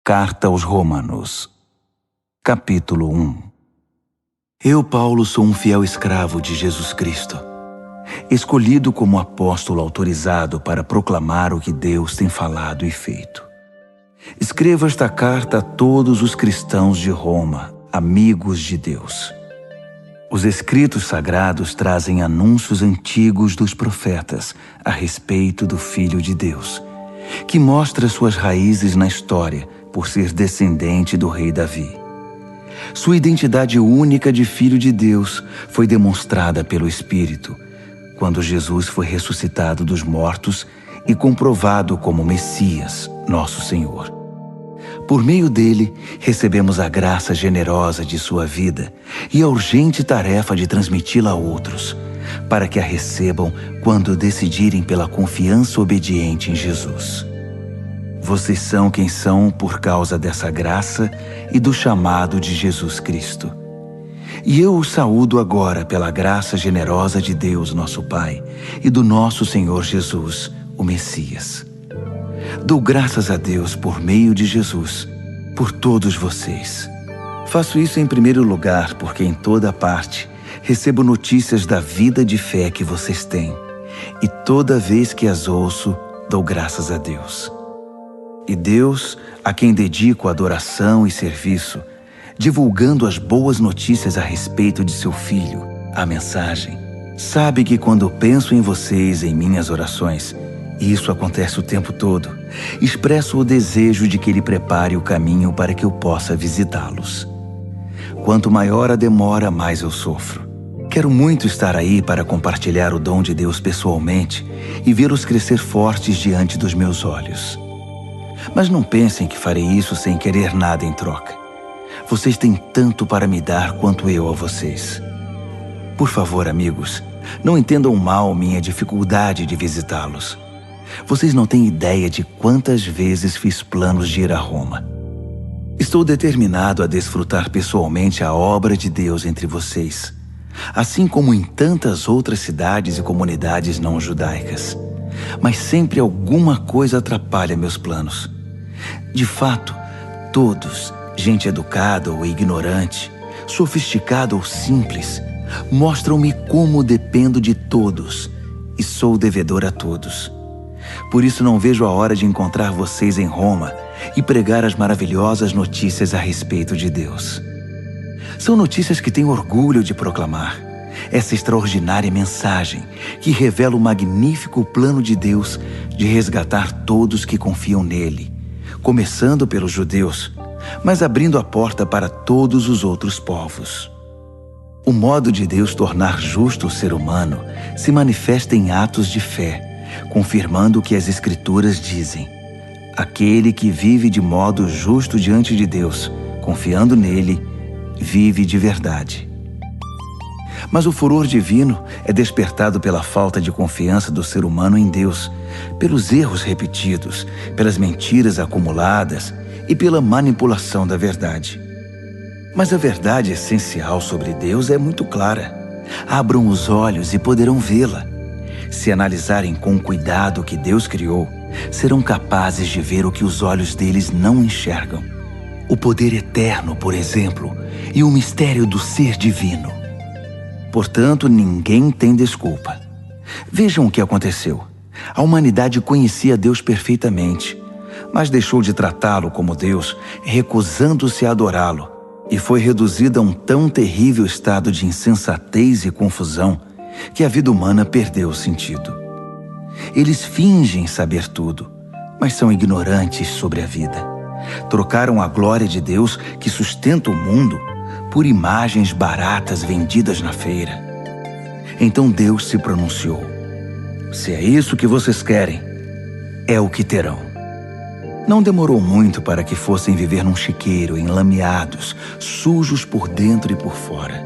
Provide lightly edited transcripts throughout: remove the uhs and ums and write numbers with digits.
Carta aos Romanos, capítulo 1. Eu, Paulo, sou um fiel escravo de Jesus Cristo, escolhido como apóstolo autorizado para proclamar o que Deus tem falado e feito. Escrevo esta carta a todos os cristãos de Roma, amigos de Deus. Os escritos sagrados trazem anúncios antigos dos profetas a respeito do Filho de Deus, que mostra suas raízes na história por ser descendente do rei Davi. Sua identidade única de Filho de Deus foi demonstrada pelo Espírito, quando Jesus foi ressuscitado dos mortos e comprovado como Messias, nosso Senhor. Por meio dele, recebemos a graça generosa de sua vida e a urgente tarefa de transmiti-la a outros, para que a recebam quando decidirem pela confiança obediente em Jesus. Vocês são quem são por causa dessa graça e do chamado de Jesus Cristo. E eu os saúdo agora pela graça generosa de Deus, nosso Pai, e do nosso Senhor Jesus, o Messias. Dou graças a Deus por meio de Jesus, por todos vocês. Faço isso em primeiro lugar porque em toda parte recebo notícias da vida de fé que vocês têm, e toda vez que as ouço, dou graças a Deus. E Deus, a quem dedico adoração e serviço, divulgando as boas notícias a respeito de seu Filho, a mensagem, sabe que quando penso em vocês em minhas orações, e isso acontece o tempo todo, expresso o desejo de que Ele prepare o caminho para que eu possa visitá-los. Quanto maior a demora, mais eu sofro. Quero muito estar aí para compartilhar o dom de Deus pessoalmente e vê-los crescer fortes diante dos meus olhos. Mas não pensem que farei isso sem querer nada em troca. Vocês têm tanto para me dar quanto eu a vocês. Por favor, amigos, não entendam mal minha dificuldade de visitá-los. Vocês não têm ideia de quantas vezes fiz planos de ir a Roma. Estou determinado a desfrutar pessoalmente a obra de Deus entre vocês, assim como em tantas outras cidades e comunidades não judaicas. Mas sempre alguma coisa atrapalha meus planos. De fato, todos, gente educada ou ignorante, sofisticada ou simples, mostram-me como dependo de todos e sou devedor a todos. Por isso não vejo a hora de encontrar vocês em Roma e pregar as maravilhosas notícias a respeito de Deus. São notícias que tenho orgulho de proclamar. Essa extraordinária mensagem que revela o magnífico plano de Deus de resgatar todos que confiam nele, começando pelos judeus, mas abrindo a porta para todos os outros povos. O modo de Deus tornar justo o ser humano se manifesta em atos de fé, confirmando o que as Escrituras dizem. Aquele que vive de modo justo diante de Deus, confiando nele, vive de verdade. Mas o furor divino é despertado pela falta de confiança do ser humano em Deus, pelos erros repetidos, pelas mentiras acumuladas e pela manipulação da verdade. Mas a verdade essencial sobre Deus é muito clara. Abram os olhos e poderão vê-la. Se analisarem com cuidado o que Deus criou, serão capazes de ver o que os olhos deles não enxergam. O poder eterno, por exemplo, e o mistério do ser divino. Portanto, ninguém tem desculpa. Vejam o que aconteceu. A humanidade conhecia Deus perfeitamente, mas deixou de tratá-lo como Deus, recusando-se a adorá-lo, e foi reduzida a um tão terrível estado de insensatez e confusão que a vida humana perdeu o sentido. Eles fingem saber tudo, mas são ignorantes sobre a vida. Trocaram a glória de Deus que sustenta o mundo por imagens baratas vendidas na feira. Então Deus se pronunciou: se é isso que vocês querem, é o que terão. Não demorou muito para que fossem viver num chiqueiro, enlameados, sujos por dentro e por fora.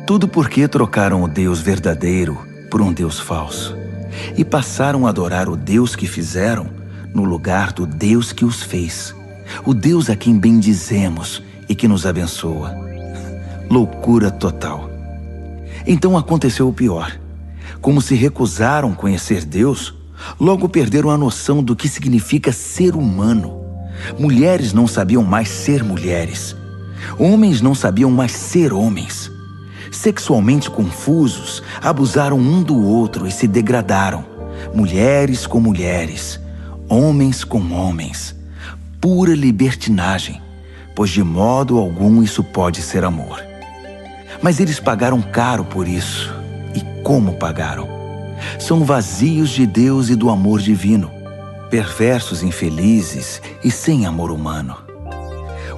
Tudo porque trocaram o Deus verdadeiro por um Deus falso e passaram a adorar o Deus que fizeram no lugar do Deus que os fez, o Deus a quem bendizemos e que nos abençoa. Loucura total. Então aconteceu o pior. Como se recusaram conhecer Deus, logo perderam a noção do que significa ser humano, Mulheres não sabiam mais ser mulheres. Homens não sabiam mais ser homens. Sexualmente confusos, abusaram um do outro e se degradaram. Mulheres com mulheres, homens com homens. Pura libertinagem, pois de modo algum isso pode ser amor. Mas eles pagaram caro por isso. E como pagaram? São vazios de Deus e do amor divino, perversos, infelizes e sem amor humano.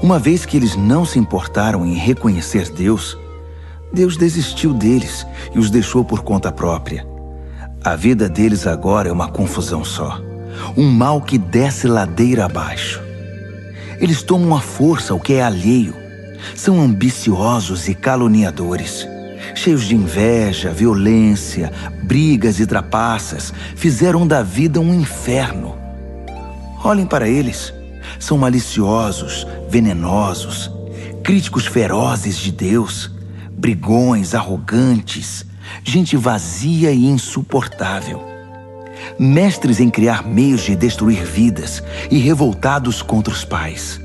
Uma vez que eles não se importaram em reconhecer Deus, Deus desistiu deles e os deixou por conta própria. A vida deles agora é uma confusão só, um mal que desce ladeira abaixo. Eles tomam à força o que é alheio, são ambiciosos e caluniadores, cheios de inveja, violência, brigas e trapaças, fizeram da vida um inferno. Olhem para eles, são maliciosos, venenosos, críticos ferozes de Deus, brigões, arrogantes, gente vazia e insuportável. Mestres em criar meios de destruir vidas e revoltados contra os pais.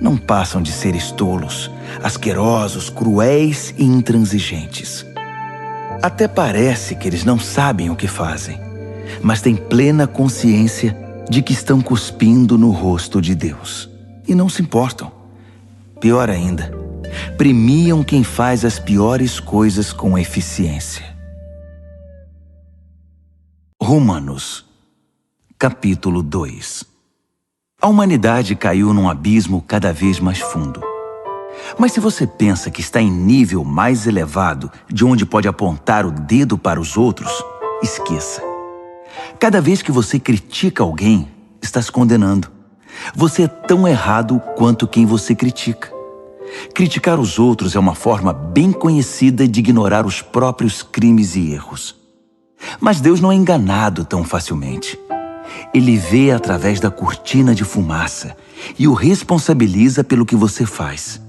Não passam de seres tolos, asquerosos, cruéis e intransigentes. Até parece que eles não sabem o que fazem, mas têm plena consciência de que estão cuspindo no rosto de Deus. E não se importam. Pior ainda, premiam quem faz as piores coisas com eficiência. Romanos, capítulo 2. A humanidade caiu num abismo cada vez mais fundo. Mas se você pensa que está em nível mais elevado de onde pode apontar o dedo para os outros, esqueça. Cada vez que você critica alguém, está se condenando. Você é tão errado quanto quem você critica. Criticar os outros é uma forma bem conhecida de ignorar os próprios crimes e erros. Mas Deus não é enganado tão facilmente. Ele vê através da cortina de fumaça e o responsabiliza pelo que você faz.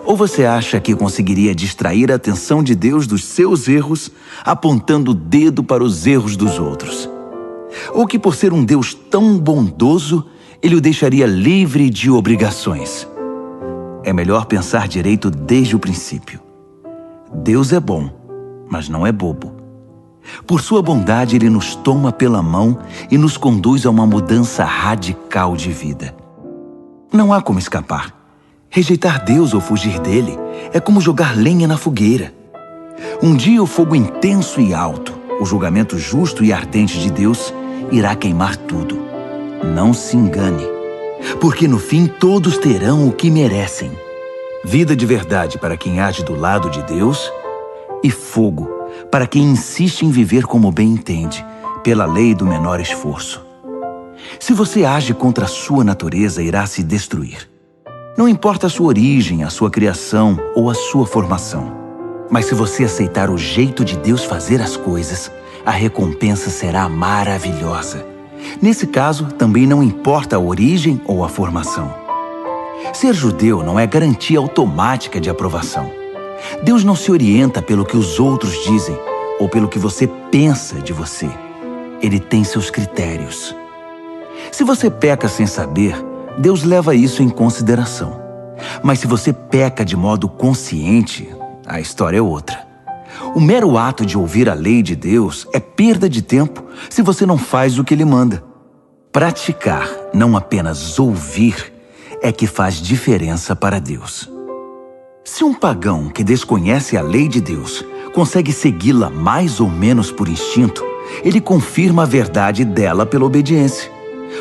Ou você acha que conseguiria distrair a atenção de Deus dos seus erros, apontando o dedo para os erros dos outros? Ou que por ser um Deus tão bondoso, Ele o deixaria livre de obrigações? É melhor pensar direito desde o princípio. Deus é bom, mas não é bobo. Por sua bondade, Ele nos toma pela mão e nos conduz a uma mudança radical de vida. Não há como escapar. Rejeitar Deus ou fugir dele é como jogar lenha na fogueira. Um dia o fogo intenso e alto, o julgamento justo e ardente de Deus, irá queimar tudo. Não se engane, porque no fim todos terão o que merecem. Vida de verdade para quem age do lado de Deus e fogo para quem insiste em viver como bem entende, pela lei do menor esforço. Se você age contra a sua natureza, irá se destruir. Não importa a sua origem, a sua criação ou a sua formação. Mas se você aceitar o jeito de Deus fazer as coisas, a recompensa será maravilhosa. Nesse caso, também não importa a origem ou a formação. Ser judeu não é garantia automática de aprovação. Deus não se orienta pelo que os outros dizem ou pelo que você pensa de você. Ele tem seus critérios. Se você peca sem saber, Deus leva isso em consideração. Mas se você peca de modo consciente, a história é outra. O mero ato de ouvir a lei de Deus é perda de tempo se você não faz o que Ele manda. Praticar, não apenas ouvir, é que faz diferença para Deus. Se um pagão que desconhece a lei de Deus consegue segui-la mais ou menos por instinto, ele confirma a verdade dela pela obediência.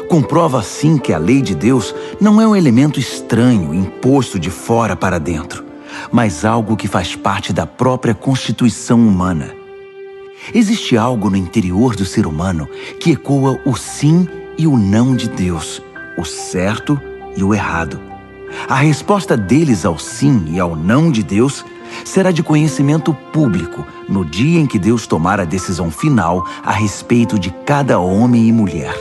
Comprova assim que a lei de Deus não é um elemento estranho imposto de fora para dentro, mas algo que faz parte da própria constituição humana. Existe algo no interior do ser humano que ecoa o sim e o não de Deus, o certo e o errado. A resposta deles ao sim e ao não de Deus será de conhecimento público no dia em que Deus tomar a decisão final a respeito de cada homem e mulher.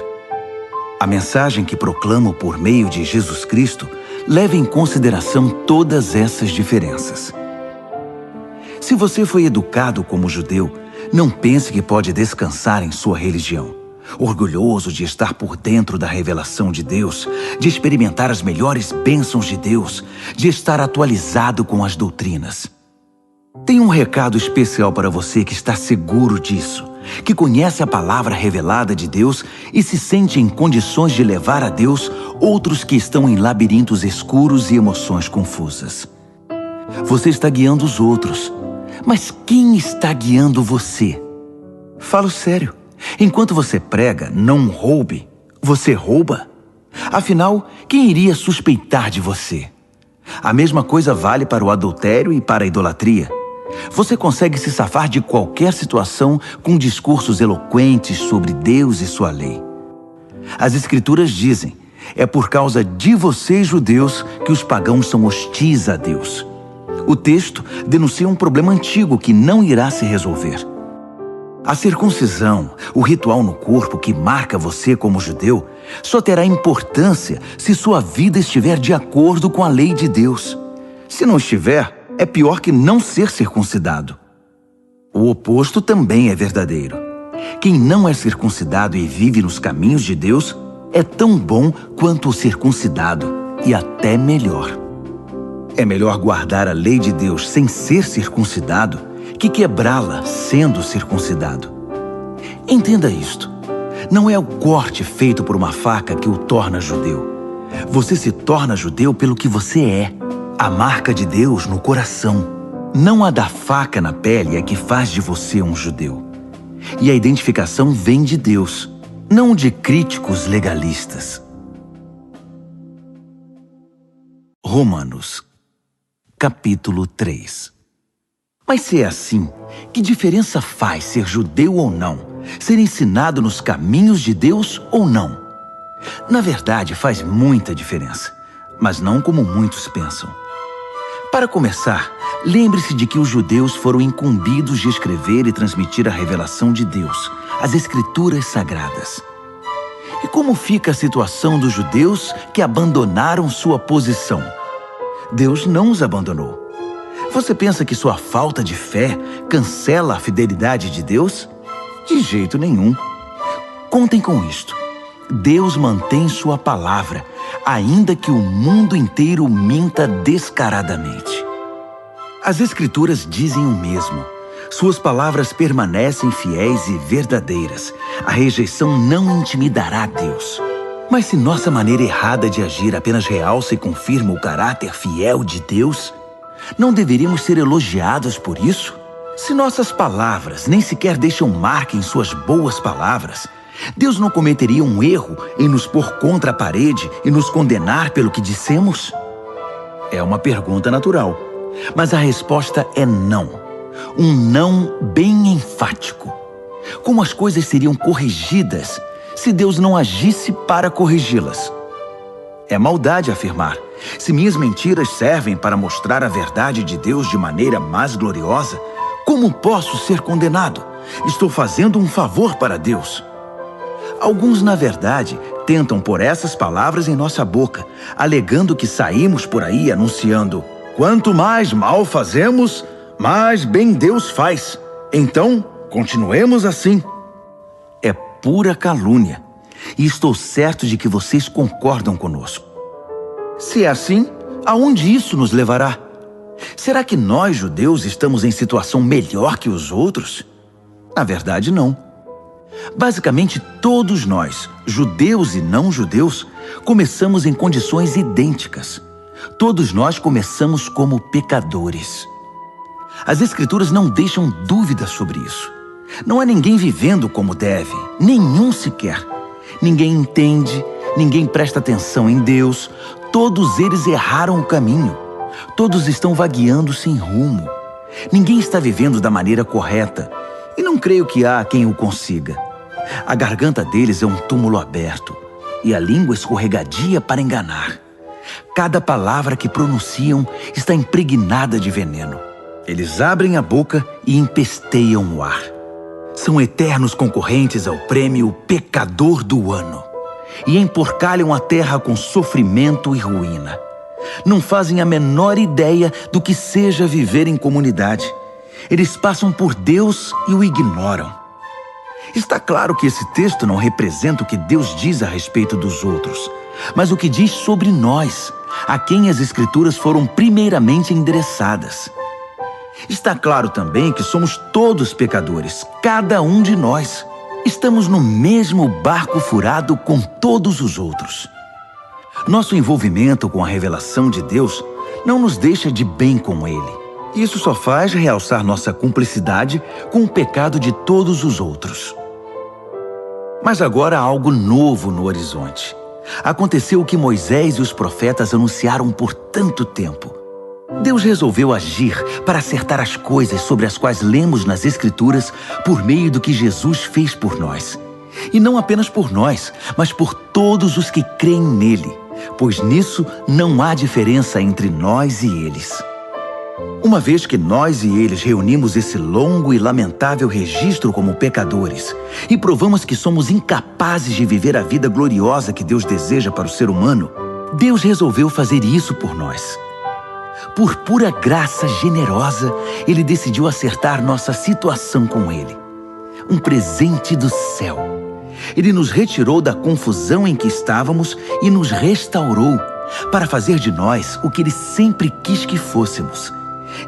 A mensagem que proclamo por meio de Jesus Cristo leva em consideração todas essas diferenças. Se você foi educado como judeu, não pense que pode descansar em sua religião. orgulhoso de estar por dentro da revelação de Deus, de experimentar as melhores bênçãos de Deus, de estar atualizado com as doutrinas. Tenho um recado especial para você que está seguro disso, que conhece a palavra revelada de Deus e se sente em condições de levar a Deus outros que estão em labirintos escuros e emoções confusas. Você está guiando os outros, mas quem está guiando você? Falo sério. Enquanto você prega, não roube, você rouba? Afinal, quem iria suspeitar de você? A mesma coisa vale para o adultério e para a idolatria. Você consegue se safar de qualquer situação com discursos eloquentes sobre Deus e sua lei. As Escrituras dizem, é por causa de vocês, judeus, que os pagãos são hostis a Deus. O texto denuncia um problema antigo que não irá se resolver. A circuncisão, o ritual no corpo que marca você como judeu, só terá importância se sua vida estiver de acordo com a lei de Deus. Se não estiver, é pior que não ser circuncidado. O oposto também é verdadeiro. Quem não é circuncidado e vive nos caminhos de Deus é tão bom quanto o circuncidado e até melhor. É melhor guardar a lei de Deus sem ser circuncidado que quebrá-la sendo circuncidado. Entenda isto. Não é o corte feito por uma faca que o torna judeu. Você se torna judeu pelo que você é. A marca de Deus no coração. Não a da faca na pele é que faz de você um judeu. E a identificação vem de Deus, não de críticos legalistas. Romanos, capítulo 3. Mas se é assim, que diferença faz ser judeu ou não? Ser ensinado nos caminhos de Deus ou não? Na verdade, faz muita diferença, mas não como muitos pensam. Para começar, lembre-se de que os judeus foram incumbidos de escrever e transmitir a revelação de Deus, as Escrituras Sagradas. E como fica a situação dos judeus que abandonaram sua posição? Deus não os abandonou. Você pensa que sua falta de fé cancela a fidelidade de Deus? De jeito nenhum. Contem com isto. Deus mantém sua palavra, ainda que o mundo inteiro minta descaradamente. As Escrituras dizem o mesmo. Suas palavras permanecem fiéis e verdadeiras. A rejeição não intimidará Deus. Mas se nossa maneira errada de agir apenas realça e confirma o caráter fiel de Deus, não deveríamos ser elogiados por isso? Se nossas palavras nem sequer deixam marca em suas boas palavras, Deus não cometeria um erro em nos pôr contra a parede e nos condenar pelo que dissemos? É uma pergunta natural, mas a resposta é não. Um não bem enfático. Como as coisas seriam corrigidas se Deus não agisse para corrigi-las? É maldade afirmar: se minhas mentiras servem para mostrar a verdade de Deus de maneira mais gloriosa, como posso ser condenado? Estou fazendo um favor para Deus. Alguns, na verdade, tentam pôr essas palavras em nossa boca, alegando que saímos por aí anunciando: quanto mais mal fazemos, mais bem Deus faz. Então, continuemos assim. É pura calúnia. E estou certo de que vocês concordam conosco. Se é assim, aonde isso nos levará? Será que nós, judeus, estamos em situação melhor que os outros? Na verdade, não. Basicamente, todos nós, judeus e não judeus, começamos em condições idênticas. Todos nós começamos como pecadores. As Escrituras não deixam dúvidas sobre isso. Não há ninguém vivendo como deve, nenhum sequer. Ninguém entende, ninguém presta atenção em Deus. Todos eles erraram o caminho. Todos estão vagueando sem rumo. Ninguém está vivendo da maneira correta. E não creio que há quem o consiga. A garganta deles é um túmulo aberto e a língua escorregadia para enganar. Cada palavra que pronunciam está impregnada de veneno. Eles abrem a boca e empesteiam o ar. São eternos concorrentes ao prêmio Pecador do Ano e emporcalham a terra com sofrimento e ruína. Não fazem a menor ideia do que seja viver em comunidade. Eles passam por Deus e o ignoram. Está claro que esse texto não representa o que Deus diz a respeito dos outros, mas o que diz sobre nós, a quem as Escrituras foram primeiramente endereçadas. Está claro também que somos todos pecadores, cada um de nós. Estamos no mesmo barco furado com todos os outros. Nosso envolvimento com a revelação de Deus não nos deixa de bem com Ele. Isso só faz realçar nossa cumplicidade com o pecado de todos os outros. Mas agora há algo novo no horizonte. Aconteceu o que Moisés e os profetas anunciaram por tanto tempo. Deus resolveu agir para acertar as coisas sobre as quais lemos nas Escrituras por meio do que Jesus fez por nós. E não apenas por nós, mas por todos os que creem nele, pois nisso não há diferença entre nós e eles. Uma vez que nós e eles reunimos esse longo e lamentável registro como pecadores e provamos que somos incapazes de viver a vida gloriosa que Deus deseja para o ser humano, Deus resolveu fazer isso por nós. Por pura graça generosa, Ele decidiu acertar nossa situação com Ele. Um presente do céu. Ele nos retirou da confusão em que estávamos e nos restaurou para fazer de nós o que Ele sempre quis que fôssemos.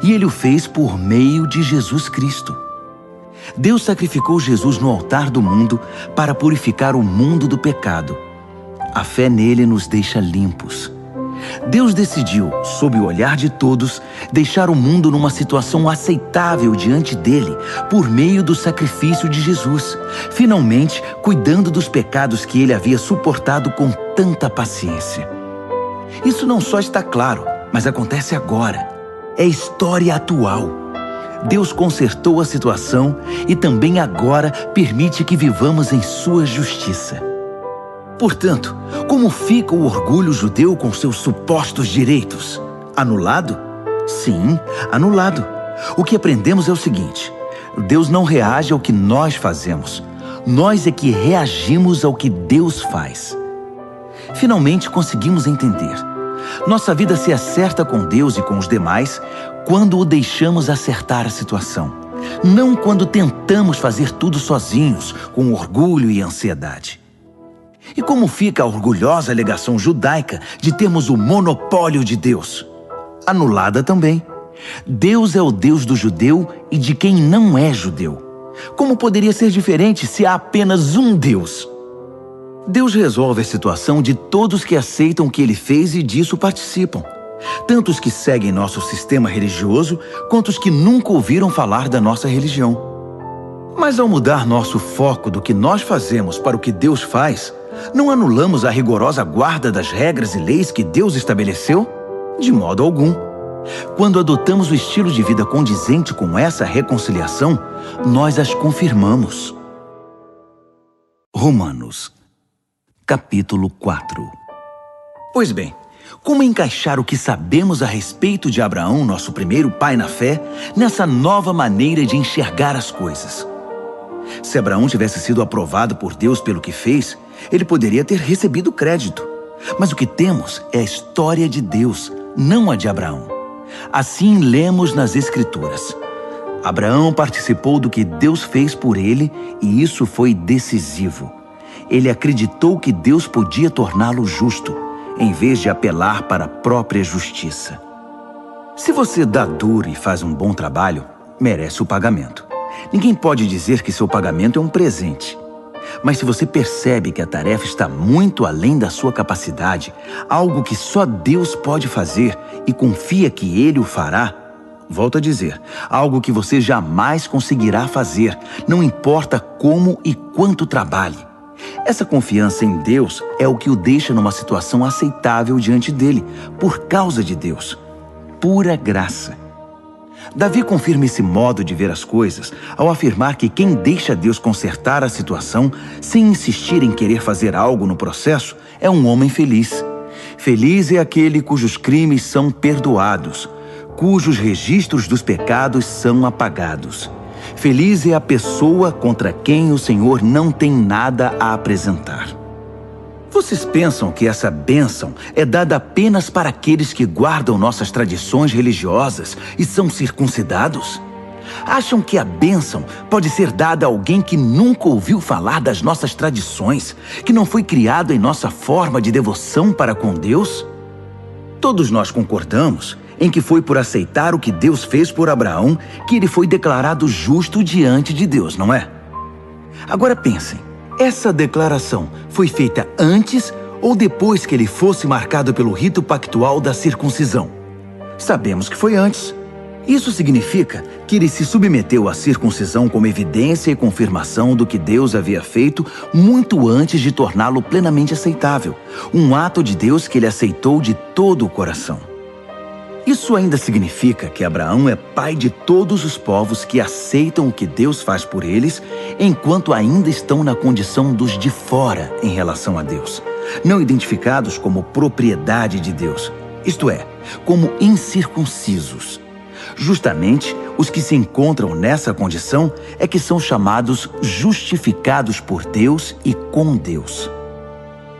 E Ele o fez por meio de Jesus Cristo. Deus sacrificou Jesus no altar do mundo para purificar o mundo do pecado. A fé nele nos deixa limpos. Deus decidiu, sob o olhar de todos, deixar o mundo numa situação aceitável diante dele por meio do sacrifício de Jesus, finalmente cuidando dos pecados que ele havia suportado com tanta paciência. Isso não só está claro, mas acontece agora. É história atual. Deus consertou a situação e também agora permite que vivamos em sua justiça. Portanto, como fica o orgulho judeu com seus supostos direitos? Anulado? Sim, anulado. O que aprendemos é o seguinte: Deus não reage ao que nós fazemos. Nós é que reagimos ao que Deus faz. Finalmente conseguimos entender. Nossa vida se acerta com Deus e com os demais quando o deixamos acertar a situação, não quando tentamos fazer tudo sozinhos, com orgulho e ansiedade. E como fica a orgulhosa alegação judaica de termos o monopólio de Deus? Anulada também. Deus é o Deus do judeu e de quem não é judeu. Como poderia ser diferente se há apenas um Deus? Deus resolve a situação de todos que aceitam o que Ele fez e disso participam. Tanto os que seguem nosso sistema religioso, quanto os que nunca ouviram falar da nossa religião. Mas ao mudar nosso foco do que nós fazemos para o que Deus faz, não anulamos a rigorosa guarda das regras e leis que Deus estabeleceu? De modo algum. Quando adotamos o estilo de vida condizente com essa reconciliação, nós as confirmamos. Romanos, capítulo 4. Pois bem, como encaixar o que sabemos a respeito de Abraão, nosso primeiro pai na fé, nessa nova maneira de enxergar as coisas? Se Abraão tivesse sido aprovado por Deus pelo que fez, ele poderia ter recebido crédito. Mas o que temos é a história de Deus, não a de Abraão. Assim lemos nas Escrituras. Abraão participou do que Deus fez por ele e isso foi decisivo. Ele acreditou que Deus podia torná-lo justo, em vez de apelar para a própria justiça. Se você dá duro e faz um bom trabalho, merece o pagamento. Ninguém pode dizer que seu pagamento é um presente. Mas se você percebe que a tarefa está muito além da sua capacidade, algo que só Deus pode fazer e confia que Ele o fará, volto a dizer, algo que você jamais conseguirá fazer, não importa como e quanto trabalhe. Essa confiança em Deus é o que o deixa numa situação aceitável diante dele, por causa de Deus. Pura graça. Davi confirma esse modo de ver as coisas ao afirmar que quem deixa Deus consertar a situação sem insistir em querer fazer algo no processo é um homem feliz. Feliz é aquele cujos crimes são perdoados, cujos registros dos pecados são apagados. Feliz é a pessoa contra quem o Senhor não tem nada a apresentar. Vocês pensam que essa bênção é dada apenas para aqueles que guardam nossas tradições religiosas e são circuncidados? Acham que a bênção pode ser dada a alguém que nunca ouviu falar das nossas tradições, que não foi criado em nossa forma de devoção para com Deus? Todos nós concordamos em que foi por aceitar o que Deus fez por Abraão que ele foi declarado justo diante de Deus, não é? Agora pensem, essa declaração foi feita antes ou depois que ele fosse marcado pelo rito pactual da circuncisão? Sabemos que foi antes. Isso significa que ele se submeteu à circuncisão como evidência e confirmação do que Deus havia feito muito antes de torná-lo plenamente aceitável. Um ato de Deus que ele aceitou de todo o coração. Isso ainda significa que Abraão é pai de todos os povos que aceitam o que Deus faz por eles, enquanto ainda estão na condição dos de fora em relação a Deus, não identificados como propriedade de Deus, isto é, como incircuncisos. Justamente, os que se encontram nessa condição é que são chamados justificados por Deus e com Deus.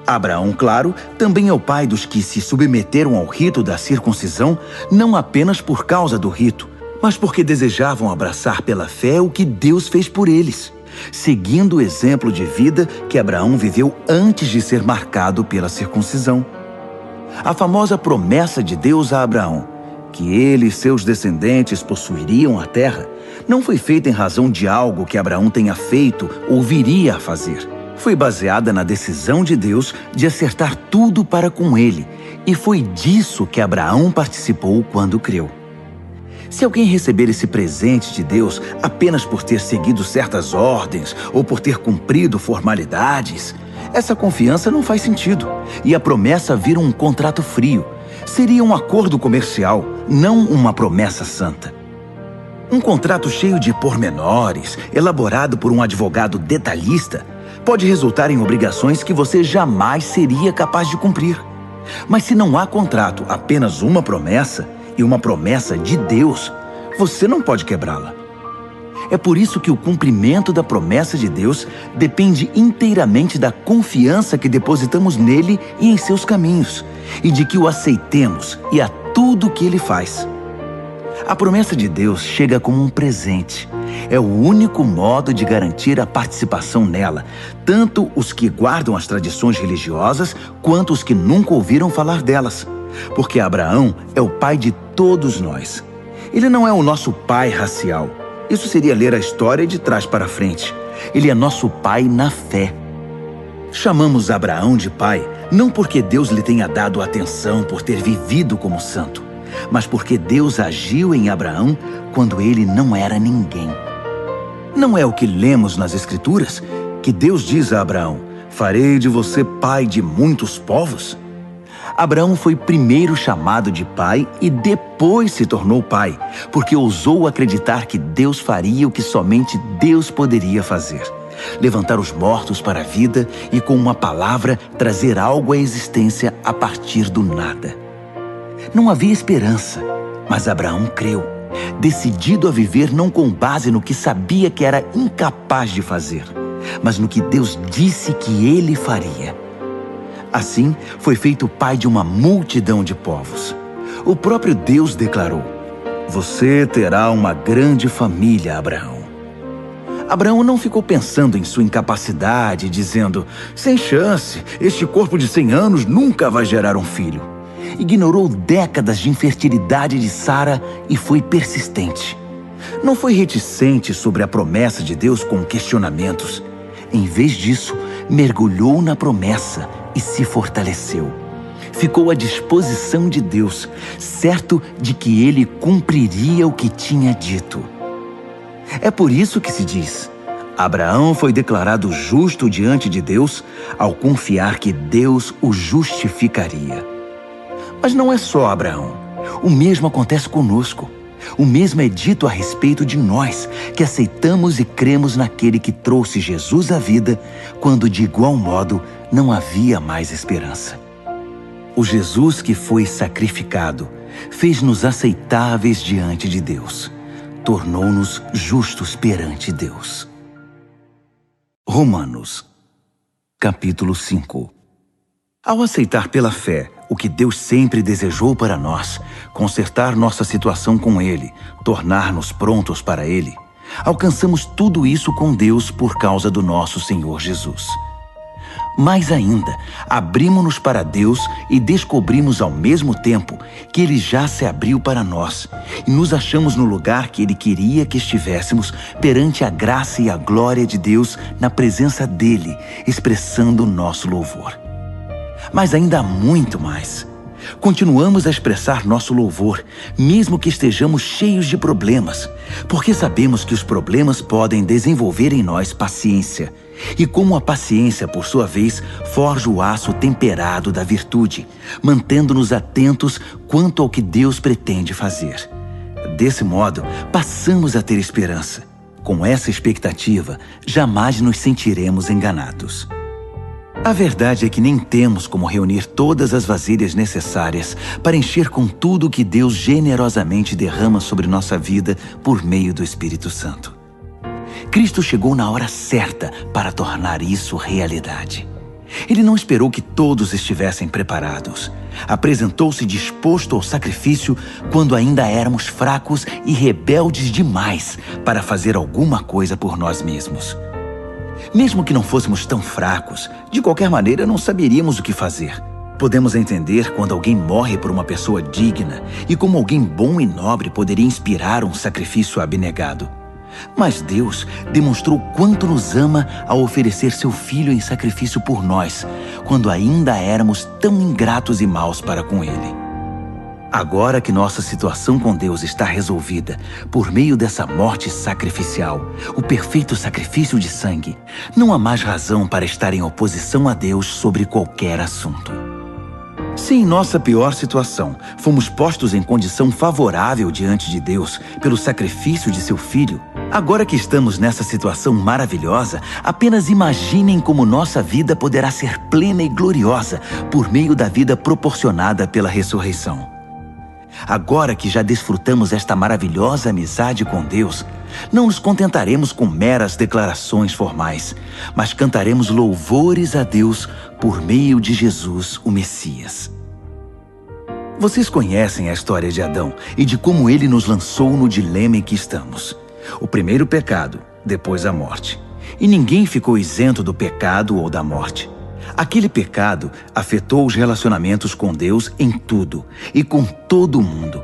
Abraão, claro, também é o pai dos que se submeteram ao rito da circuncisão, não apenas por causa do rito, mas porque desejavam abraçar pela fé o que Deus fez por eles, seguindo o exemplo de vida que Abraão viveu antes de ser marcado pela circuncisão. A famosa promessa de Deus a Abraão, que ele e seus descendentes possuiriam a terra, não foi feita em razão de algo que Abraão tenha feito ou viria a fazer. Foi baseada na decisão de Deus de acertar tudo para com ele, e foi disso que Abraão participou quando creu. Se alguém receber esse presente de Deus apenas por ter seguido certas ordens ou por ter cumprido formalidades, essa confiança não faz sentido, e a promessa vira um contrato frio. Seria um acordo comercial, não uma promessa santa. Um contrato cheio de pormenores, elaborado por um advogado detalhista, pode resultar em obrigações que você jamais seria capaz de cumprir. Mas se não há contrato, apenas uma promessa, e uma promessa de Deus, você não pode quebrá-la. É por isso que o cumprimento da promessa de Deus depende inteiramente da confiança que depositamos nele e em seus caminhos, e de que o aceitemos e a tudo que ele faz. A promessa de Deus chega como um presente. É o único modo de garantir a participação nela, tanto os que guardam as tradições religiosas, quanto os que nunca ouviram falar delas. Porque Abraão é o pai de todos nós. Ele não é o nosso pai racial. Isso seria ler a história de trás para frente. Ele é nosso pai na fé. Chamamos Abraão de pai não porque Deus lhe tenha dado atenção por ter vivido como santo, mas porque Deus agiu em Abraão quando ele não era ninguém. Não é o que lemos nas Escrituras que Deus diz a Abraão: farei de você pai de muitos povos? Abraão foi primeiro chamado de pai e depois se tornou pai, porque ousou acreditar que Deus faria o que somente Deus poderia fazer: levantar os mortos para a vida e, com uma palavra, trazer algo à existência a partir do nada. Não havia esperança, mas Abraão creu, decidido a viver não com base no que sabia que era incapaz de fazer, mas no que Deus disse que ele faria. Assim, foi feito pai de uma multidão de povos. O próprio Deus declarou: você terá uma grande família, Abraão. Abraão não ficou pensando em sua incapacidade, dizendo: sem chance, este corpo de 100 anos nunca vai gerar um filho. Ignorou décadas de infertilidade de Sara e foi persistente. Não foi reticente sobre a promessa de Deus com questionamentos. Em vez disso, mergulhou na promessa e se fortaleceu. Ficou à disposição de Deus, certo de que ele cumpriria o que tinha dito. É por isso que se diz: Abraão foi declarado justo diante de Deus ao confiar que Deus o justificaria. Mas não é só Abraão. O mesmo acontece conosco. O mesmo é dito a respeito de nós, que aceitamos e cremos naquele que trouxe Jesus à vida, quando de igual modo não havia mais esperança. O Jesus que foi sacrificado fez-nos aceitáveis diante de Deus. Tornou-nos justos perante Deus. Romanos, capítulo 5. Ao aceitar pela fé o que Deus sempre desejou para nós, consertar nossa situação com Ele, tornar-nos prontos para Ele, alcançamos tudo isso com Deus por causa do nosso Senhor Jesus. Mais ainda, abrimos-nos para Deus e descobrimos ao mesmo tempo que Ele já se abriu para nós e nos achamos no lugar que Ele queria que estivéssemos perante a graça e a glória de Deus na presença dEle, expressando o nosso louvor. Mas ainda há muito mais. Continuamos a expressar nosso louvor, mesmo que estejamos cheios de problemas, porque sabemos que os problemas podem desenvolver em nós paciência. E como a paciência, por sua vez, forja o aço temperado da virtude, mantendo-nos atentos quanto ao que Deus pretende fazer. Desse modo, passamos a ter esperança. Com essa expectativa, jamais nos sentiremos enganados. A verdade é que nem temos como reunir todas as vasilhas necessárias para encher com tudo o que Deus generosamente derrama sobre nossa vida por meio do Espírito Santo. Cristo chegou na hora certa para tornar isso realidade. Ele não esperou que todos estivessem preparados. Apresentou-se disposto ao sacrifício quando ainda éramos fracos e rebeldes demais para fazer alguma coisa por nós mesmos. Mesmo que não fôssemos tão fracos, de qualquer maneira não saberíamos o que fazer. Podemos entender quando alguém morre por uma pessoa digna e como alguém bom e nobre poderia inspirar um sacrifício abnegado. Mas Deus demonstrou quanto nos ama ao oferecer seu Filho em sacrifício por nós, quando ainda éramos tão ingratos e maus para com Ele. Agora que nossa situação com Deus está resolvida por meio dessa morte sacrificial, o perfeito sacrifício de sangue, não há mais razão para estar em oposição a Deus sobre qualquer assunto. Se em nossa pior situação fomos postos em condição favorável diante de Deus pelo sacrifício de seu Filho, agora que estamos nessa situação maravilhosa, apenas imaginem como nossa vida poderá ser plena e gloriosa por meio da vida proporcionada pela ressurreição. Agora que já desfrutamos esta maravilhosa amizade com Deus, não nos contentaremos com meras declarações formais, mas cantaremos louvores a Deus por meio de Jesus, o Messias. Vocês conhecem a história de Adão e de como ele nos lançou no dilema em que estamos. O primeiro pecado, depois a morte. E ninguém ficou isento do pecado ou da morte. Aquele pecado afetou os relacionamentos com Deus em tudo e com todo o mundo.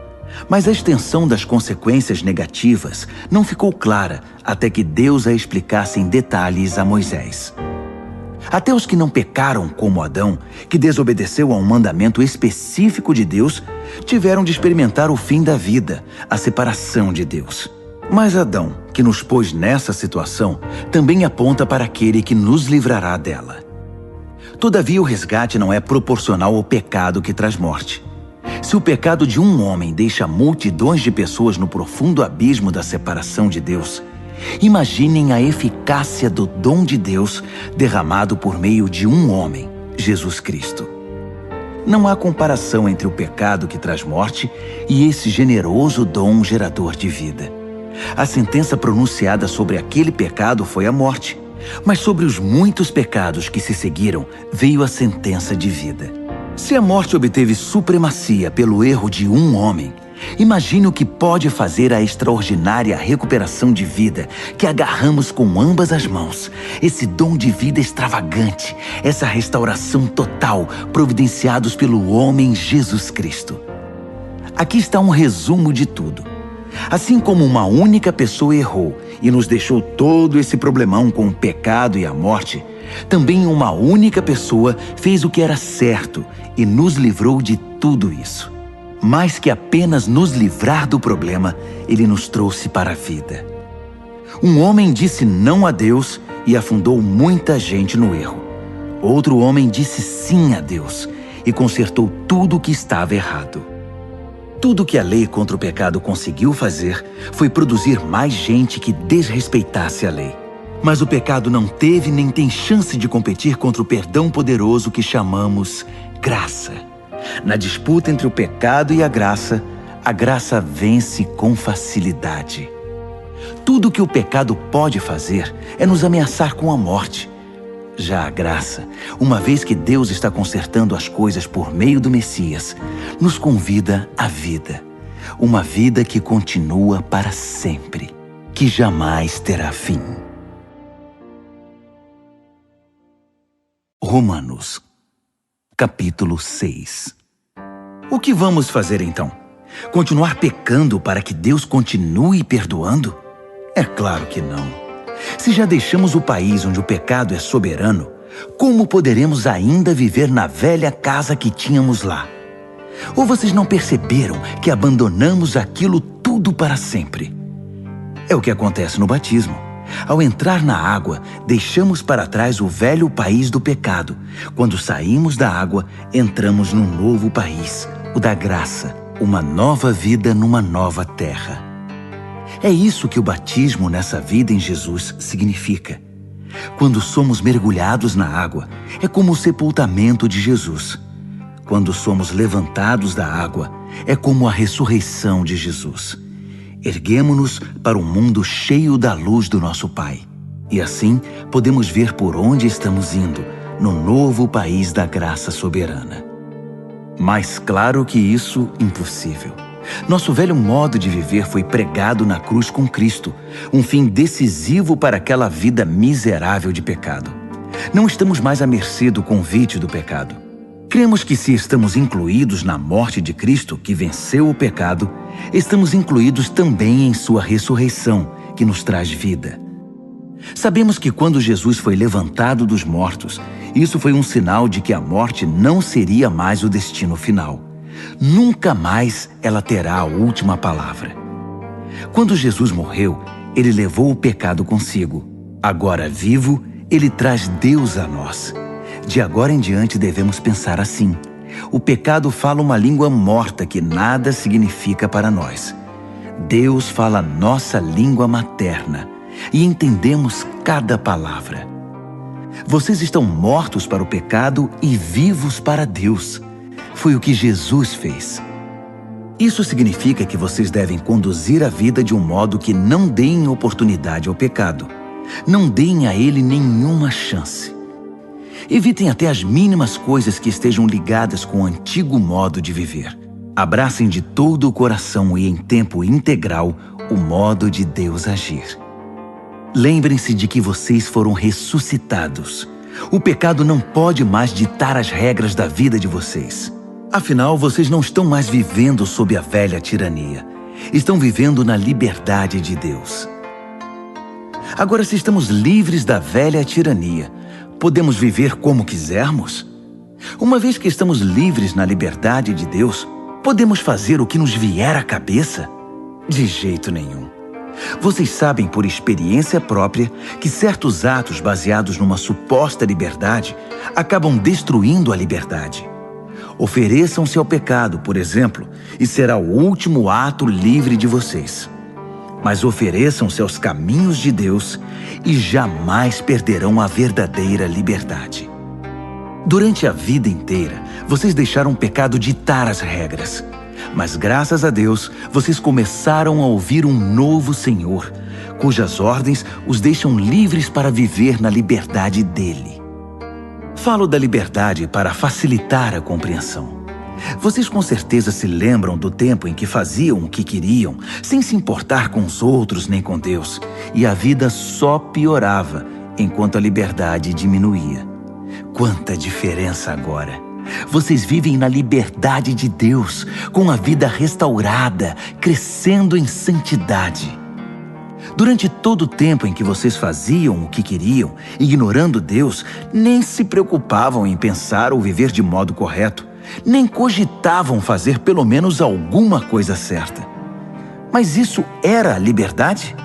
Mas a extensão das consequências negativas não ficou clara até que Deus a explicasse em detalhes a Moisés. Até os que não pecaram como Adão, que desobedeceu a um mandamento específico de Deus, tiveram de experimentar o fim da vida, a separação de Deus. Mas Adão, que nos pôs nessa situação, também aponta para aquele que nos livrará dela. Todavia, o resgate não é proporcional ao pecado que traz morte. Se o pecado de um homem deixa multidões de pessoas no profundo abismo da separação de Deus, imaginem a eficácia do dom de Deus derramado por meio de um homem, Jesus Cristo. Não há comparação entre o pecado que traz morte e esse generoso dom gerador de vida. A sentença pronunciada sobre aquele pecado foi a morte, mas sobre os muitos pecados que se seguiram veio a sentença de vida. Se a morte obteve supremacia pelo erro de um homem, imagine o que pode fazer a extraordinária recuperação de vida que agarramos com ambas as mãos, esse dom de vida extravagante, essa restauração total providenciados pelo homem Jesus Cristo. Aqui está um resumo de tudo. Assim como uma única pessoa errou e nos deixou todo esse problemão com o pecado e a morte, também uma única pessoa fez o que era certo e nos livrou de tudo isso. Mais que apenas nos livrar do problema, ele nos trouxe para a vida. Um homem disse não a Deus e afundou muita gente no erro. Outro homem disse sim a Deus e consertou tudo o que estava errado. Tudo que a lei contra o pecado conseguiu fazer foi produzir mais gente que desrespeitasse a lei. Mas o pecado não teve nem tem chance de competir contra o perdão poderoso que chamamos graça. Na disputa entre o pecado e a graça vence com facilidade. Tudo que o pecado pode fazer é nos ameaçar com a morte. Já a graça, uma vez que Deus está consertando as coisas por meio do Messias, nos convida à vida. Uma vida que continua para sempre, que jamais terá fim. Romanos, capítulo 6. O que vamos fazer então? Continuar pecando para que Deus continue perdoando? É claro que não. Se já deixamos o país onde o pecado é soberano, como poderemos ainda viver na velha casa que tínhamos lá? Ou vocês não perceberam que abandonamos aquilo tudo para sempre? É o que acontece no batismo. Ao entrar na água, deixamos para trás o velho país do pecado. Quando saímos da água, entramos num novo país, o da graça, uma nova vida numa nova terra. É isso que o batismo nessa vida em Jesus significa. Quando somos mergulhados na água, é como o sepultamento de Jesus. Quando somos levantados da água, é como a ressurreição de Jesus. Erguemo-nos para um mundo cheio da luz do nosso Pai. E assim, podemos ver por onde estamos indo, no novo país da graça soberana. Mas claro que isso é impossível. Nosso velho modo de viver foi pregado na cruz com Cristo, um fim decisivo para aquela vida miserável de pecado. Não estamos mais à mercê do convite do pecado. Cremos que se estamos incluídos na morte de Cristo, que venceu o pecado, estamos incluídos também em sua ressurreição, que nos traz vida. Sabemos que quando Jesus foi levantado dos mortos, isso foi um sinal de que a morte não seria mais o destino final. Nunca mais ela terá a última palavra. Quando Jesus morreu, ele levou o pecado consigo. Agora vivo, ele traz Deus a nós. De agora em diante devemos pensar assim: o pecado fala uma língua morta que nada significa para nós. Deus fala a nossa língua materna e entendemos cada palavra. Vocês estão mortos para o pecado e vivos para Deus. Foi o que Jesus fez. Isso significa que vocês devem conduzir a vida de um modo que não deem oportunidade ao pecado. Não deem a ele nenhuma chance. Evitem até as mínimas coisas que estejam ligadas com o antigo modo de viver. Abracem de todo o coração e em tempo integral o modo de Deus agir. Lembrem-se de que vocês foram ressuscitados. O pecado não pode mais ditar as regras da vida de vocês. Afinal, vocês não estão mais vivendo sob a velha tirania. Estão vivendo na liberdade de Deus. Agora, se estamos livres da velha tirania, podemos viver como quisermos? Uma vez que estamos livres na liberdade de Deus, podemos fazer o que nos vier à cabeça? De jeito nenhum. Vocês sabem por experiência própria que certos atos baseados numa suposta liberdade acabam destruindo a liberdade. Ofereçam-se ao pecado, por exemplo, e será o último ato livre de vocês. Mas ofereçam-se aos caminhos de Deus e jamais perderão a verdadeira liberdade. Durante a vida inteira, vocês deixaram o pecado ditar as regras. Mas graças a Deus, vocês começaram a ouvir um novo Senhor, cujas ordens os deixam livres para viver na liberdade dele. Falo da liberdade para facilitar a compreensão. Vocês com certeza se lembram do tempo em que faziam o que queriam, sem se importar com os outros nem com Deus, e a vida só piorava enquanto a liberdade diminuía. Quanta diferença agora! Vocês vivem na liberdade de Deus, com a vida restaurada, crescendo em santidade. Durante todo o tempo em que vocês faziam o que queriam, ignorando Deus, nem se preocupavam em pensar ou viver de modo correto, nem cogitavam fazer pelo menos alguma coisa certa. Mas isso era a liberdade?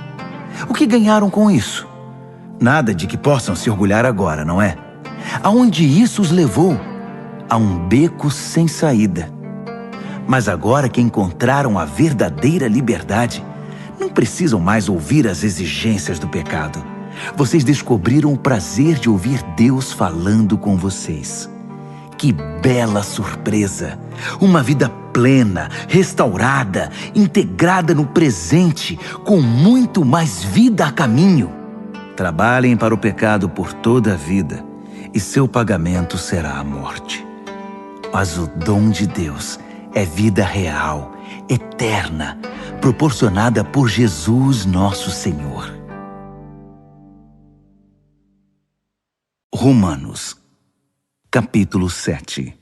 O que ganharam com isso? Nada de que possam se orgulhar agora, não é? Aonde isso os levou? A um beco sem saída. Mas agora que encontraram a verdadeira liberdade, não precisam mais ouvir as exigências do pecado. Vocês descobriram o prazer de ouvir Deus falando com vocês. Que bela surpresa! Uma vida plena, restaurada, integrada no presente, com muito mais vida a caminho. Trabalhem para o pecado por toda a vida e seu pagamento será a morte. Mas o dom de Deus é vida real, eterna, proporcionada por Jesus nosso Senhor. Romanos, capítulo 7.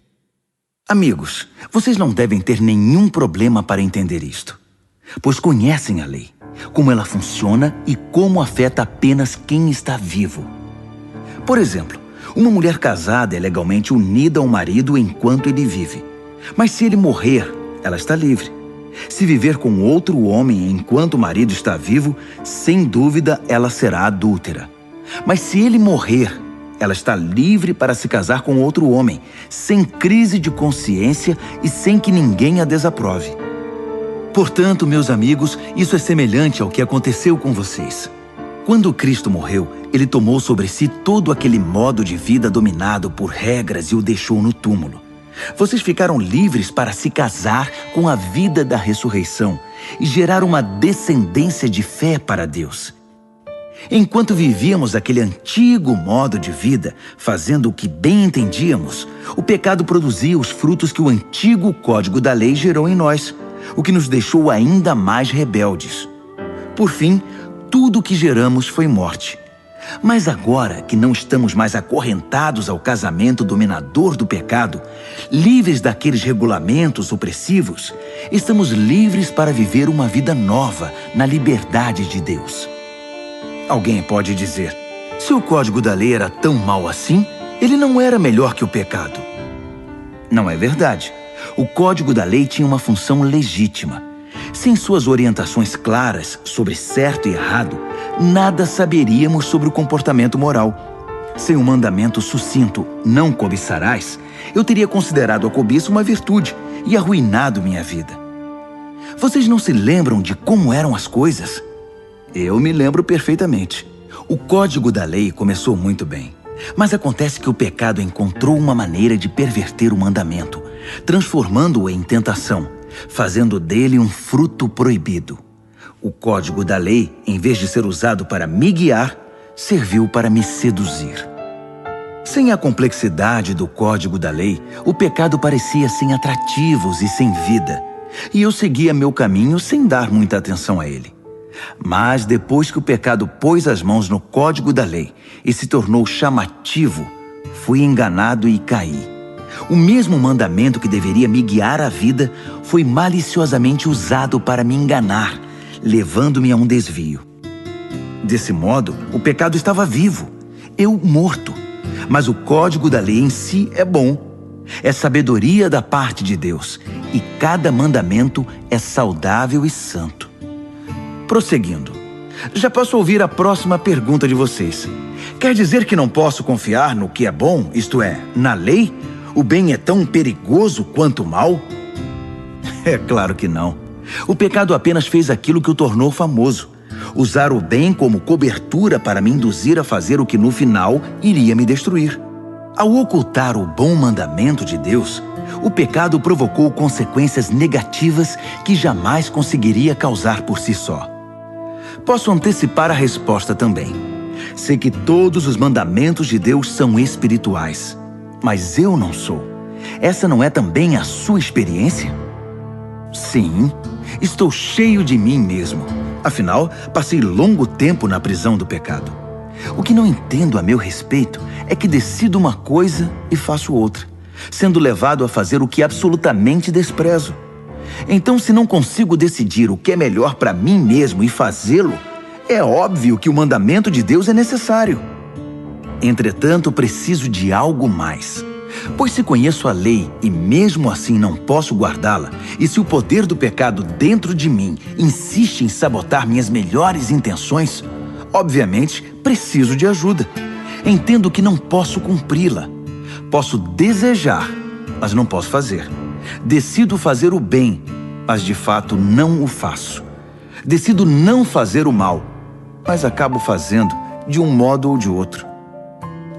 Amigos, vocês não devem ter nenhum problema para entender isto, pois conhecem a lei, como ela funciona e como afeta apenas quem está vivo. Por exemplo, uma mulher casada é legalmente unida ao marido enquanto ele vive, mas se ele morrer, ela está livre. Se viver com outro homem enquanto o marido está vivo, sem dúvida ela será adúltera. Mas se ele morrer, ela está livre para se casar com outro homem, sem crise de consciência e sem que ninguém a desaprove. Portanto, meus amigos, isso é semelhante ao que aconteceu com vocês. Quando Cristo morreu, ele tomou sobre si todo aquele modo de vida dominado por regras e o deixou no túmulo. Vocês ficaram livres para se casar com a vida da ressurreição e gerar uma descendência de fé para Deus. Enquanto vivíamos aquele antigo modo de vida, fazendo o que bem entendíamos, o pecado produzia os frutos que o antigo código da lei gerou em nós, o que nos deixou ainda mais rebeldes. Por fim, tudo o que geramos foi morte. Mas agora que não estamos mais acorrentados ao casamento dominador do pecado, livres daqueles regulamentos opressivos, estamos livres para viver uma vida nova na liberdade de Deus. Alguém pode dizer, se o código da lei era tão mau assim, ele não era melhor que o pecado. Não é verdade. O código da lei tinha uma função legítima. Sem suas orientações claras sobre certo e errado, nada saberíamos sobre o comportamento moral. Sem um mandamento sucinto, não cobiçarás, eu teria considerado a cobiça uma virtude e arruinado minha vida. Vocês não se lembram de como eram as coisas? Eu me lembro perfeitamente. O código da lei começou muito bem, mas acontece que o pecado encontrou uma maneira de perverter o mandamento, transformando-o em tentação, fazendo dele um fruto proibido. O código da lei, em vez de ser usado para me guiar, serviu para me seduzir. Sem a complexidade do código da lei, o pecado parecia sem atrativos e sem vida, e eu seguia meu caminho sem dar muita atenção a ele. Mas depois que o pecado pôs as mãos no código da lei e se tornou chamativo, fui enganado e caí. O mesmo mandamento que deveria me guiar à vida foi maliciosamente usado para me enganar, levando-me a um desvio. Desse modo, o pecado estava vivo, eu morto. Mas o código da lei em si é bom. É sabedoria da parte de Deus, e cada mandamento é saudável e santo. Prosseguindo, já posso ouvir a próxima pergunta de vocês. Quer dizer que não posso confiar no que é bom, isto é, na lei? O bem é tão perigoso quanto o mal? É claro que não. O pecado apenas fez aquilo que o tornou famoso. Usar o bem como cobertura para me induzir a fazer o que no final iria me destruir. Ao ocultar o bom mandamento de Deus, o pecado provocou consequências negativas que jamais conseguiria causar por si só. Posso antecipar a resposta também. Sei que todos os mandamentos de Deus são espirituais, mas eu não sou. Essa não é também a sua experiência? Sim, estou cheio de mim mesmo. Afinal, passei longo tempo na prisão do pecado. O que não entendo a meu respeito é que decido uma coisa e faço outra, sendo levado a fazer o que absolutamente desprezo. Então, se não consigo decidir o que é melhor para mim mesmo e fazê-lo, é óbvio que o mandamento de Deus é necessário. Entretanto, preciso de algo mais. Pois se conheço a lei e mesmo assim não posso guardá-la, e se o poder do pecado dentro de mim insiste em sabotar minhas melhores intenções, obviamente preciso de ajuda. Entendo que não posso cumpri-la. Posso desejar, mas não posso fazer. Decido fazer o bem, mas de fato não o faço. Decido não fazer o mal, mas acabo fazendo de um modo ou de outro.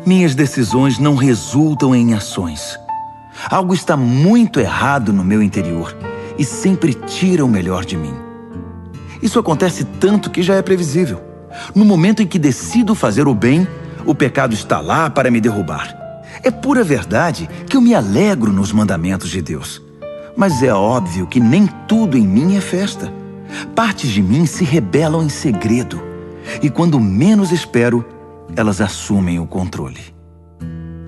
Minhas decisões não resultam em ações. Algo está muito errado no meu interior e sempre tira o melhor de mim. Isso acontece tanto que já é previsível. No momento em que decido fazer o bem, o pecado está lá para me derrubar. É pura verdade que eu me alegro nos mandamentos de Deus. Mas é óbvio que nem tudo em mim é festa. Partes de mim se rebelam em segredo. E quando menos espero, elas assumem o controle.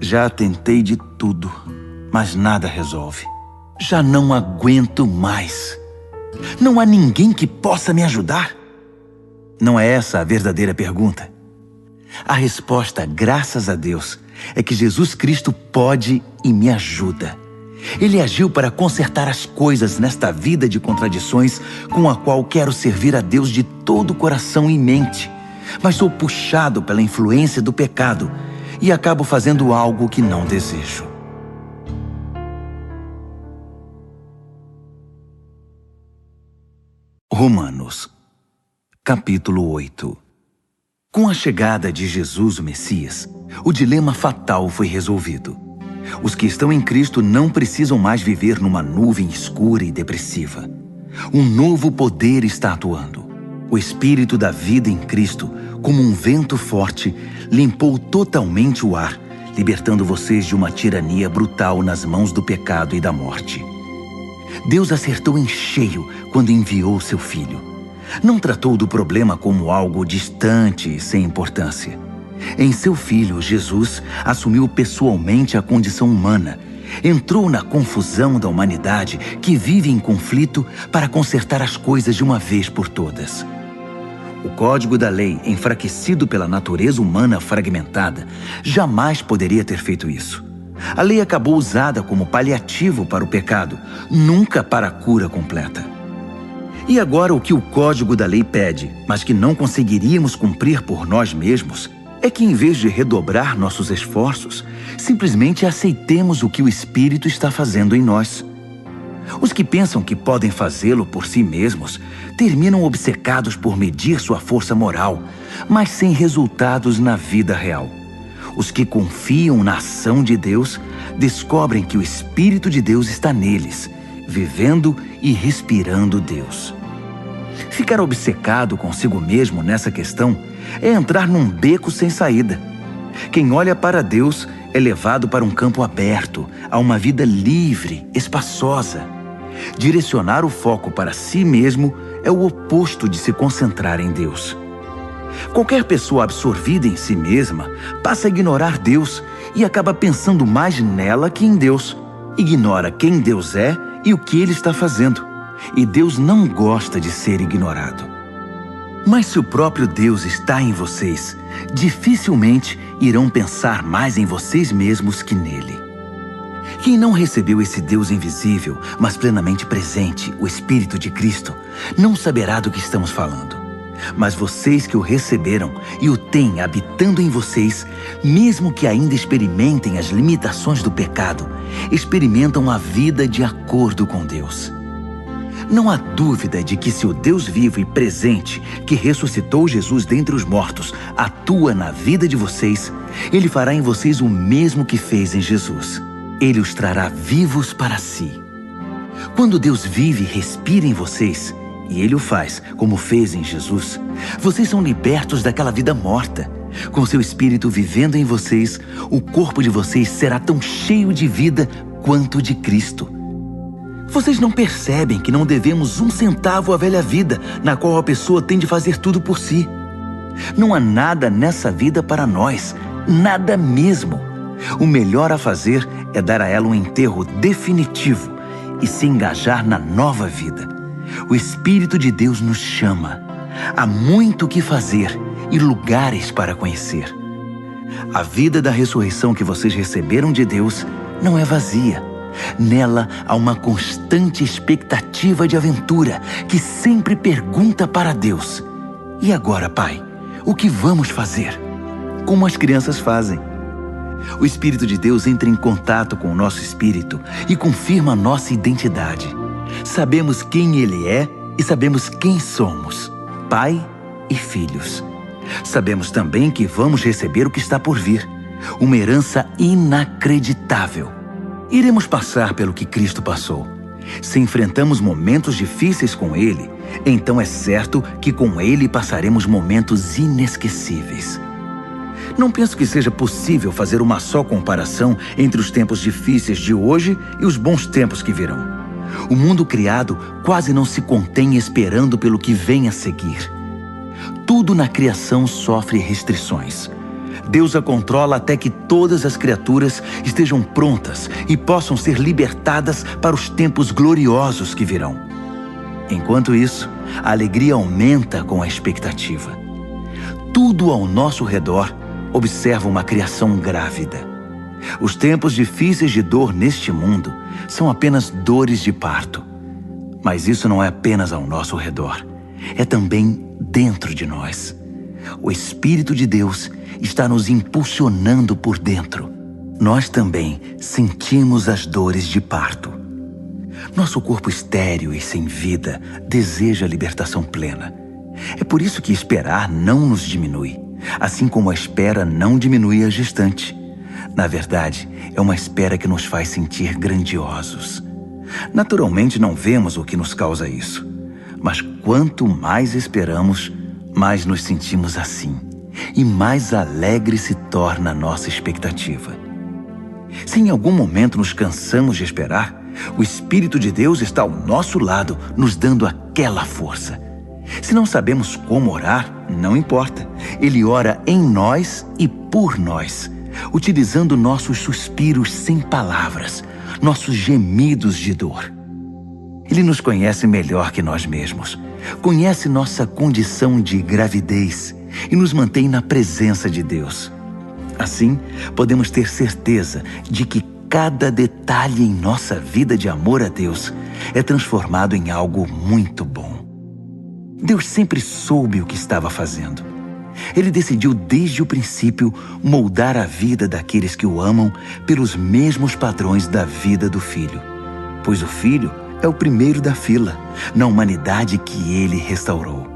Já tentei de tudo, mas nada resolve. Já não aguento mais. Não há ninguém que possa me ajudar? Não é essa a verdadeira pergunta? A resposta, graças a Deus, é que Jesus Cristo pode e me ajuda. Ele agiu para consertar as coisas nesta vida de contradições com a qual quero servir a Deus de todo o coração e mente, mas sou puxado pela influência do pecado e acabo fazendo algo que não desejo. Romanos, capítulo 8. Com a chegada de Jesus, o Messias, o dilema fatal foi resolvido. Os que estão em Cristo não precisam mais viver numa nuvem escura e depressiva. Um novo poder está atuando. O Espírito da vida em Cristo, como um vento forte, limpou totalmente o ar, libertando vocês de uma tirania brutal nas mãos do pecado e da morte. Deus acertou em cheio quando enviou seu Filho. Não tratou do problema como algo distante e sem importância. Em seu Filho, Jesus assumiu pessoalmente a condição humana, entrou na confusão da humanidade que vive em conflito para consertar as coisas de uma vez por todas. O código da lei, enfraquecido pela natureza humana fragmentada, jamais poderia ter feito isso. A lei acabou usada como paliativo para o pecado, nunca para a cura completa. E agora o que o código da lei pede, mas que não conseguiríamos cumprir por nós mesmos, é que em vez de redobrar nossos esforços, simplesmente aceitemos o que o Espírito está fazendo em nós. Os que pensam que podem fazê-lo por si mesmos terminam obcecados por medir sua força moral, mas sem resultados na vida real. Os que confiam na ação de Deus descobrem que o Espírito de Deus está neles, vivendo e respirando Deus. Ficar obcecado consigo mesmo nessa questão é entrar num beco sem saída. Quem olha para Deus é levado para um campo aberto, a uma vida livre, espaçosa. Direcionar o foco para si mesmo é o oposto de se concentrar em Deus. Qualquer pessoa absorvida em si mesma passa a ignorar Deus e acaba pensando mais nela que em Deus. Ignora quem Deus é e o que Ele está fazendo. E Deus não gosta de ser ignorado. Mas se o próprio Deus está em vocês, dificilmente irão pensar mais em vocês mesmos que nele. Quem não recebeu esse Deus invisível, mas plenamente presente, o Espírito de Cristo, não saberá do que estamos falando. Mas vocês que o receberam e o têm habitando em vocês, mesmo que ainda experimentem as limitações do pecado, experimentam a vida de acordo com Deus. Não há dúvida de que se o Deus vivo e presente, que ressuscitou Jesus dentre os mortos, atua na vida de vocês, Ele fará em vocês o mesmo que fez em Jesus. Ele os trará vivos para si. Quando Deus vive e respira em vocês, e Ele o faz, como fez em Jesus, vocês são libertos daquela vida morta. Com seu Espírito vivendo em vocês, o corpo de vocês será tão cheio de vida quanto de Cristo. Vocês não percebem que não devemos um centavo à velha vida, na qual a pessoa tem de fazer tudo por si. Não há nada nessa vida para nós, nada mesmo. O melhor a fazer é dar a ela um enterro definitivo e se engajar na nova vida. O Espírito de Deus nos chama. Há muito o que fazer e lugares para conhecer. A vida da ressurreição que vocês receberam de Deus não é vazia. Nela há uma constante expectativa de aventura que sempre pergunta para Deus: e agora, Pai, o que vamos fazer? Como as crianças fazem. O Espírito de Deus entra em contato com o nosso espírito e confirma a nossa identidade. Sabemos quem Ele é e sabemos quem somos, Pai e filhos. Sabemos também que vamos receber o que está por vir, uma herança inacreditável. Iremos passar pelo que Cristo passou. Se enfrentamos momentos difíceis com Ele, então é certo que com Ele passaremos momentos inesquecíveis. Não penso que seja possível fazer uma só comparação entre os tempos difíceis de hoje e os bons tempos que virão. O mundo criado quase não se contém esperando pelo que vem a seguir. Tudo na criação sofre restrições. Deus a controla até que todas as criaturas estejam prontas e possam ser libertadas para os tempos gloriosos que virão. Enquanto isso, a alegria aumenta com a expectativa. Tudo ao nosso redor observa uma criação grávida. Os tempos difíceis de dor neste mundo são apenas dores de parto. Mas isso não é apenas ao nosso redor, é também dentro de nós. O Espírito de Deus está nos impulsionando por dentro. Nós também sentimos as dores de parto. Nosso corpo estéril e sem vida deseja a libertação plena. É por isso que esperar não nos diminui, assim como a espera não diminui a gestante. Na verdade, é uma espera que nos faz sentir grandiosos. Naturalmente não vemos o que nos causa isso, mas quanto mais esperamos, mais nos sentimos assim, e mais alegre se torna a nossa expectativa. Se em algum momento nos cansamos de esperar, o Espírito de Deus está ao nosso lado, nos dando aquela força. Se não sabemos como orar, não importa. Ele ora em nós e por nós, utilizando nossos suspiros sem palavras, nossos gemidos de dor. Ele nos conhece melhor que nós mesmos, conhece nossa condição de gravidez e nos mantém na presença de Deus. Assim, podemos ter certeza de que cada detalhe em nossa vida de amor a Deus é transformado em algo muito bom. Deus sempre soube o que estava fazendo. Ele decidiu desde o princípio moldar a vida daqueles que o amam pelos mesmos padrões da vida do Filho, pois o Filho é o primeiro da fila, na humanidade que ele restaurou.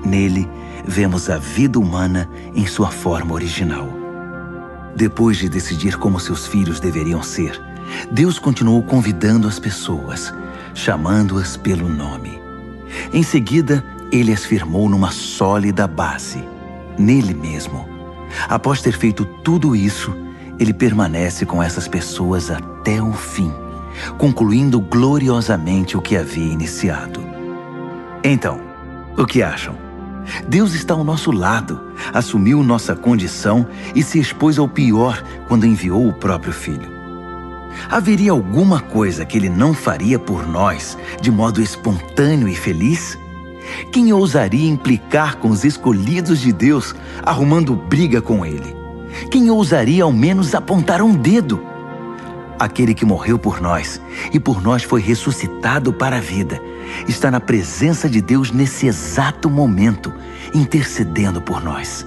Nele, vemos a vida humana em sua forma original. Depois de decidir como seus filhos deveriam ser, Deus continuou convidando as pessoas, chamando-as pelo nome. Em seguida, ele as firmou numa sólida base, nele mesmo. Após ter feito tudo isso, ele permanece com essas pessoas até o fim, concluindo gloriosamente o que havia iniciado. Então, o que acham? Deus está ao nosso lado, assumiu nossa condição e se expôs ao pior quando enviou o próprio Filho. Haveria alguma coisa que ele não faria por nós de modo espontâneo e feliz? Quem ousaria implicar com os escolhidos de Deus, arrumando briga com ele? Quem ousaria ao menos apontar um dedo? Aquele que morreu por nós e por nós foi ressuscitado para a vida, está na presença de Deus nesse exato momento, intercedendo por nós.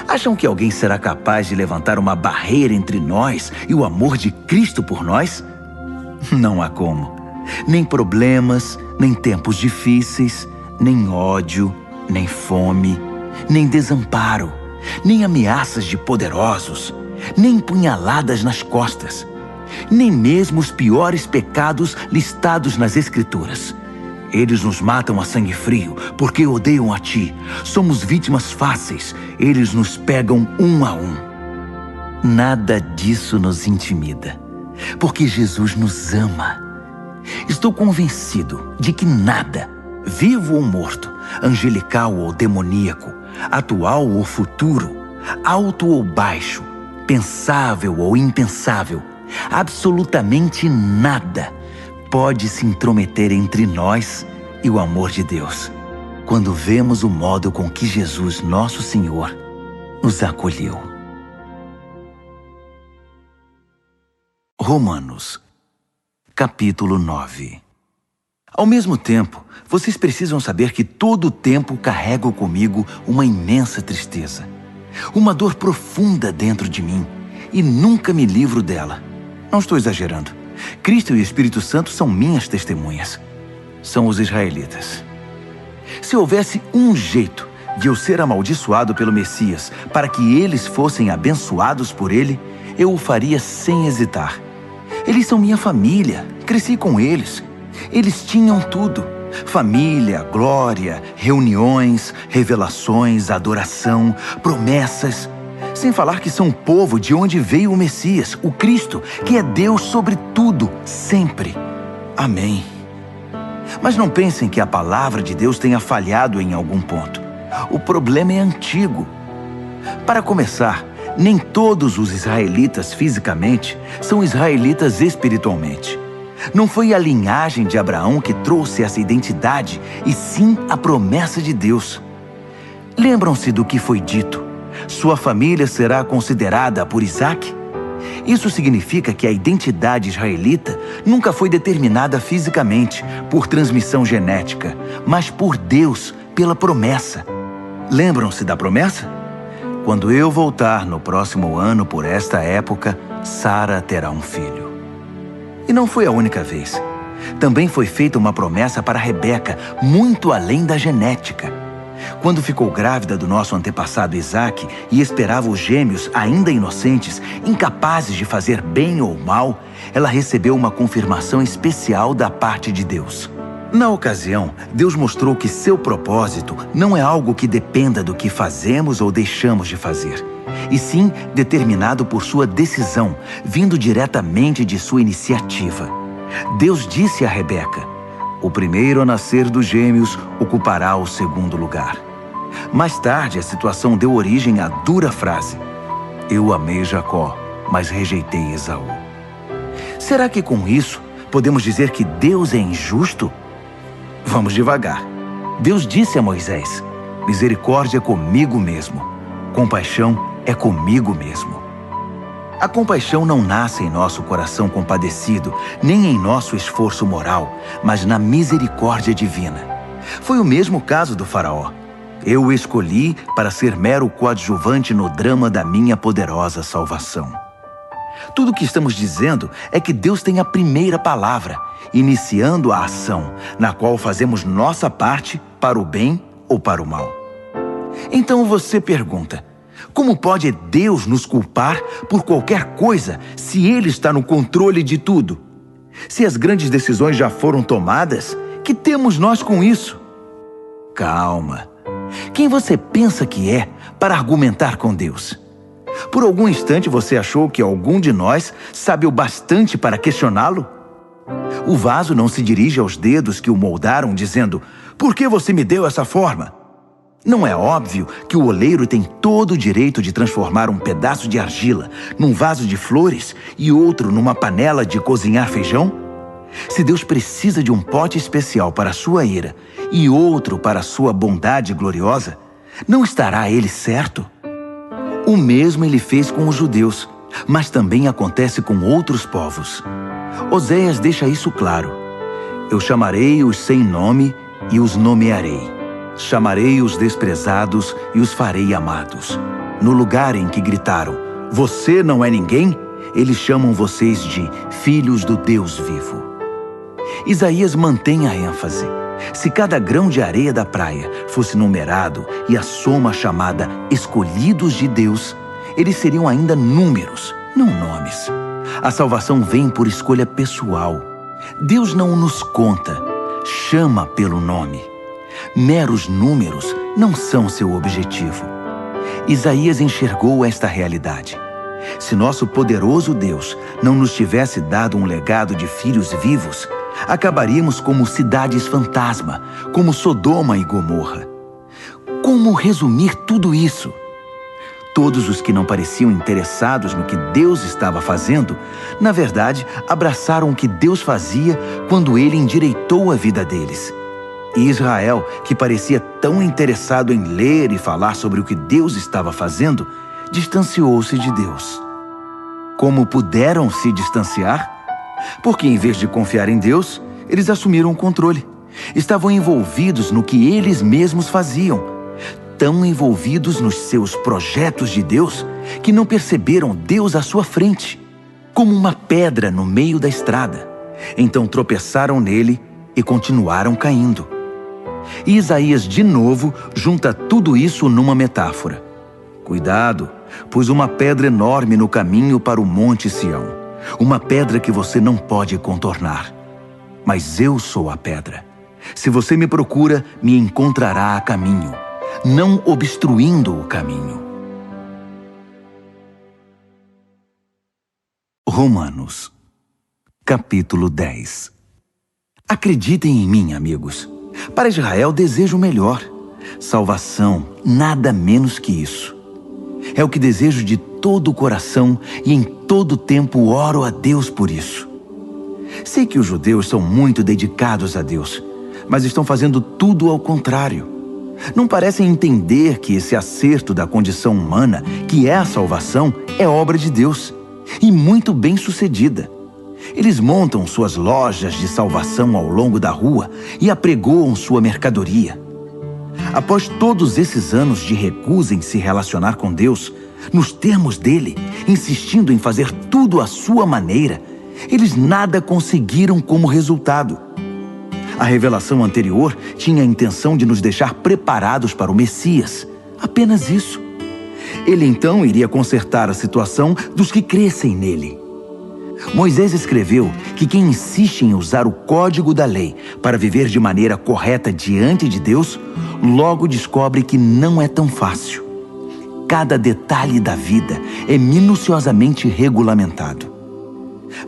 Acham que alguém será capaz de levantar uma barreira entre nós e o amor de Cristo por nós? Não há como. Nem problemas, nem tempos difíceis, nem ódio, nem fome, nem desamparo, nem ameaças de poderosos, nem punhaladas nas costas, nem mesmo os piores pecados listados nas Escrituras. Eles nos matam a sangue frio porque odeiam a ti. Somos vítimas fáceis. Eles nos pegam um a um. Nada disso nos intimida, porque Jesus nos ama. Estou convencido de que nada, vivo ou morto, angelical ou demoníaco, atual ou futuro, alto ou baixo, pensável ou impensável, absolutamente nada pode se intrometer entre nós e o amor de Deus, quando vemos o modo com que Jesus, nosso Senhor, nos acolheu. Romanos, capítulo 9. Ao mesmo tempo, vocês precisam saber que todo o tempo carrego comigo uma imensa tristeza, uma dor profunda dentro de mim, e nunca me livro dela. Não estou exagerando. Cristo e o Espírito Santo são minhas testemunhas. São os israelitas. Se houvesse um jeito de eu ser amaldiçoado pelo Messias para que eles fossem abençoados por ele, eu o faria sem hesitar. Eles são minha família, cresci com eles. Eles tinham tudo: família, glória, reuniões, revelações, adoração, promessas. Sem falar que são o povo de onde veio o Messias, o Cristo, que é Deus sobre tudo, sempre. Amém. Mas não pensem que a palavra de Deus tenha falhado em algum ponto. O problema é antigo. Para começar, nem todos os israelitas fisicamente são israelitas espiritualmente. Não foi a linhagem de Abraão que trouxe essa identidade, e sim a promessa de Deus. Lembram-se do que foi dito? Sua família será considerada por Isaque? Isso significa que a identidade israelita nunca foi determinada fisicamente, por transmissão genética, mas por Deus, pela promessa. Lembram-se da promessa? Quando eu voltar no próximo ano por esta época, Sara terá um filho. E não foi a única vez. Também foi feita uma promessa para Rebeca, muito além da genética. Quando ficou grávida do nosso antepassado Isaque e esperava os gêmeos ainda inocentes, incapazes de fazer bem ou mal, ela recebeu uma confirmação especial da parte de Deus. Na ocasião, Deus mostrou que seu propósito não é algo que dependa do que fazemos ou deixamos de fazer, e sim determinado por sua decisão, vindo diretamente de sua iniciativa. Deus disse a Rebeca: o primeiro a nascer dos gêmeos ocupará o segundo lugar. Mais tarde, a situação deu origem à dura frase: eu amei Jacó, mas rejeitei Esaú. Será que com isso podemos dizer que Deus é injusto? Vamos devagar. Deus disse a Moisés: misericórdia é comigo mesmo, compaixão é comigo mesmo. A compaixão não nasce em nosso coração compadecido, nem em nosso esforço moral, mas na misericórdia divina. Foi o mesmo caso do faraó. Eu o escolhi para ser mero coadjuvante no drama da minha poderosa salvação. Tudo o que estamos dizendo é que Deus tem a primeira palavra, iniciando a ação, na qual fazemos nossa parte para o bem ou para o mal. Então você pergunta: como pode Deus nos culpar por qualquer coisa se Ele está no controle de tudo? Se as grandes decisões já foram tomadas, que temos nós com isso? Calma. Quem você pensa que é para argumentar com Deus? Por algum instante você achou que algum de nós sabe o bastante para questioná-lo? O vaso não se dirige aos dedos que o moldaram dizendo: por que você me deu essa forma? Não é óbvio que o oleiro tem todo o direito de transformar um pedaço de argila num vaso de flores e outro numa panela de cozinhar feijão? Se Deus precisa de um pote especial para a sua ira e outro para a sua bondade gloriosa, não estará Ele certo? O mesmo Ele fez com os judeus, mas também acontece com outros povos. Oséias deixa isso claro: eu chamarei os sem nome e os nomearei. Chamarei os desprezados e os farei amados. No lugar em que gritaram: você não é ninguém, eles chamam vocês de filhos do Deus vivo. Isaías mantém a ênfase. Se cada grão de areia da praia fosse numerado e a soma chamada escolhidos de Deus, eles seriam ainda números, não nomes. A salvação vem por escolha pessoal. Deus não nos conta, chama pelo nome. Meros números não são seu objetivo. Isaías enxergou esta realidade. Se nosso poderoso Deus não nos tivesse dado um legado de filhos vivos, acabaríamos como cidades fantasma, como Sodoma e Gomorra. Como resumir tudo isso? Todos os que não pareciam interessados no que Deus estava fazendo, na verdade, abraçaram o que Deus fazia quando Ele endireitou a vida deles. E Israel, que parecia tão interessado em ler e falar sobre o que Deus estava fazendo, distanciou-se de Deus. Como puderam se distanciar? Porque em vez de confiar em Deus, eles assumiram o controle. Estavam envolvidos no que eles mesmos faziam, tão envolvidos nos seus projetos de Deus que não perceberam Deus à sua frente, como uma pedra no meio da estrada. Então tropeçaram nele e continuaram caindo. E Isaías de novo junta tudo isso numa metáfora. Cuidado, pus uma pedra enorme no caminho para o Monte Sião, uma pedra que você não pode contornar. Mas eu sou a pedra. Se você me procura, me encontrará a caminho, não obstruindo o caminho. Romanos, capítulo 10. Acreditem em mim, amigos. Para Israel desejo o melhor. Salvação, nada menos que isso. É o que desejo de todo o coração e em todo tempo oro a Deus por isso. Sei que os judeus são muito dedicados a Deus, mas estão fazendo tudo ao contrário. Não parecem entender que esse acerto da condição humana, que é a salvação, é obra de Deus, e muito bem sucedida. Eles montam suas lojas de salvação ao longo da rua e apregoam sua mercadoria. Após todos esses anos de recusa em se relacionar com Deus, nos termos dele, insistindo em fazer tudo à sua maneira, eles nada conseguiram como resultado. A revelação anterior tinha a intenção de nos deixar preparados para o Messias, apenas isso. Ele então iria consertar a situação dos que crescem nele. Moisés escreveu que quem insiste em usar o código da lei para viver de maneira correta diante de Deus, logo descobre que não é tão fácil. Cada detalhe da vida é minuciosamente regulamentado.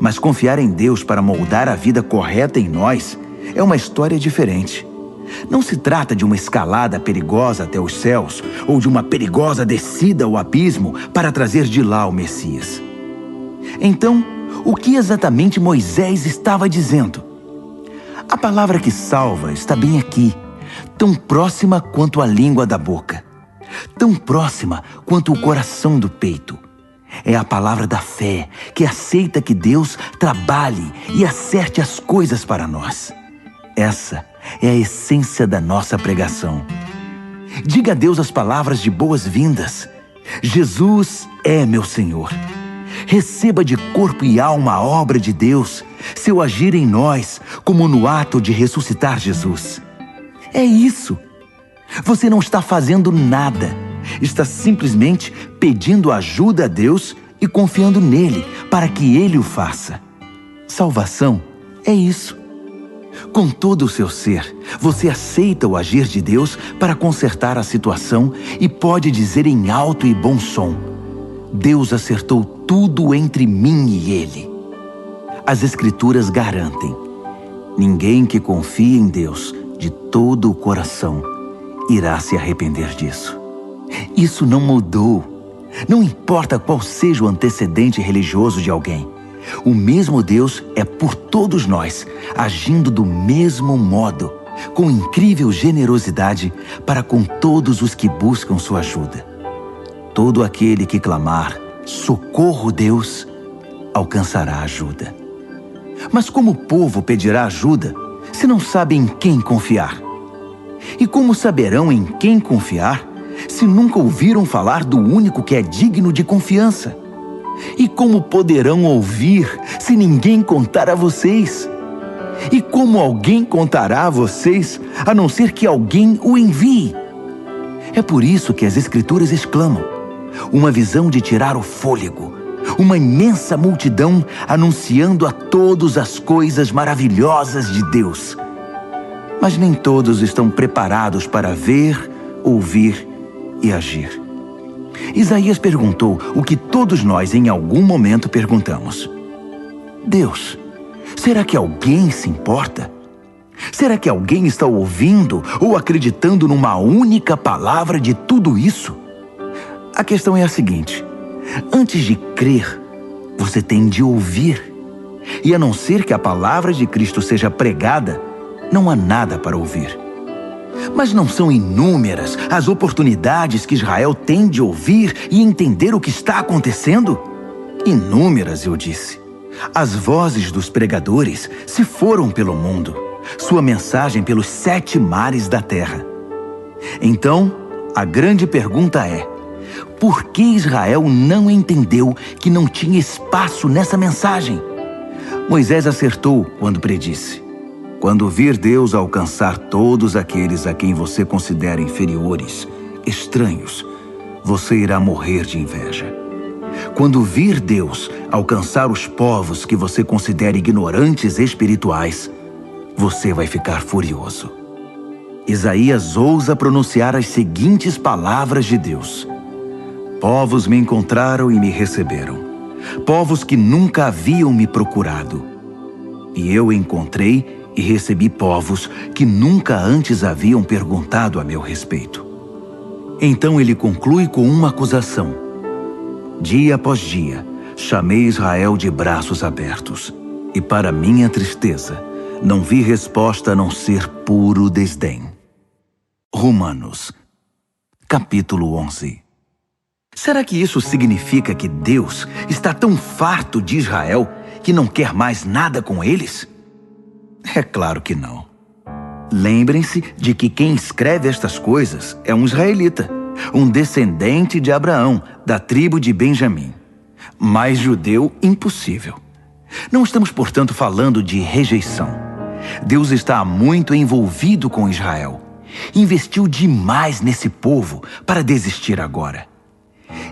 Mas confiar em Deus para moldar a vida correta em nós é uma história diferente. Não se trata de uma escalada perigosa até os céus ou de uma perigosa descida ao abismo para trazer de lá o Messias. Então, o que exatamente Moisés estava dizendo? A palavra que salva está bem aqui, tão próxima quanto a língua da boca, tão próxima quanto o coração do peito. É a palavra da fé, que aceita que Deus trabalhe e acerte as coisas para nós. Essa é a essência da nossa pregação. Diga a Deus as palavras de boas-vindas. Jesus é meu Senhor. Receba de corpo e alma a obra de Deus, seu agir em nós, como no ato de ressuscitar Jesus. É isso. Você não está fazendo nada. Está simplesmente pedindo ajuda a Deus e confiando nele para que ele o faça. Salvação é isso. Com todo o seu ser, você aceita o agir de Deus para consertar a situação e pode dizer em alto e bom som: Deus acertou tudo entre mim e ele. As Escrituras garantem: ninguém que confie em Deus de todo o coração irá se arrepender disso. Isso não mudou. Não importa qual seja o antecedente religioso de alguém. O mesmo Deus é por todos nós, agindo do mesmo modo, com incrível generosidade para com todos os que buscam sua ajuda. Todo aquele que clamar, socorro Deus, alcançará ajuda. Mas como o povo pedirá ajuda se não sabe em quem confiar? E como saberão em quem confiar se nunca ouviram falar do único que é digno de confiança? E como poderão ouvir se ninguém contar a vocês? E como alguém contará a vocês, a não ser que alguém o envie? É por isso que as Escrituras exclamam: uma visão de tirar o fôlego, uma imensa multidão anunciando a todos as coisas maravilhosas de Deus. Mas nem todos estão preparados para ver, ouvir e agir. Isaías perguntou o que todos nós em algum momento perguntamos: Deus, será que alguém se importa? Será que alguém está ouvindo ou acreditando numa única palavra de tudo isso? A questão é a seguinte: antes de crer, você tem de ouvir. E a não ser que a palavra de Cristo seja pregada, não há nada para ouvir. Mas não são inúmeras as oportunidades que Israel tem de ouvir e entender o que está acontecendo? Inúmeras, eu disse. As vozes dos pregadores se foram pelo mundo, sua mensagem pelos 7 mares da terra. Então, a grande pergunta é: por que Israel não entendeu que não tinha espaço nessa mensagem? Moisés acertou quando predisse: quando vir Deus alcançar todos aqueles a quem você considera inferiores, estranhos, você irá morrer de inveja. Quando vir Deus alcançar os povos que você considera ignorantes espirituais, você vai ficar furioso. Isaías ousa pronunciar as seguintes palavras de Deus: povos me encontraram e me receberam. povos que nunca haviam me procurado. E eu encontrei e recebi povos que nunca antes haviam perguntado a meu respeito. Então ele conclui com uma acusação. Dia após dia, chamei Israel de braços abertos, e para minha tristeza, não vi resposta a não ser puro desdém. Romanos, capítulo 11. Será que isso significa que Deus está tão farto de Israel que não quer mais nada com eles? É claro que não. Lembrem-se de que quem escreve estas coisas é um israelita, um descendente de Abraão, da tribo de Benjamim. Mais judeu, impossível. Não estamos, portanto, falando de rejeição. Deus está muito envolvido com Israel. Investiu demais nesse povo para desistir agora.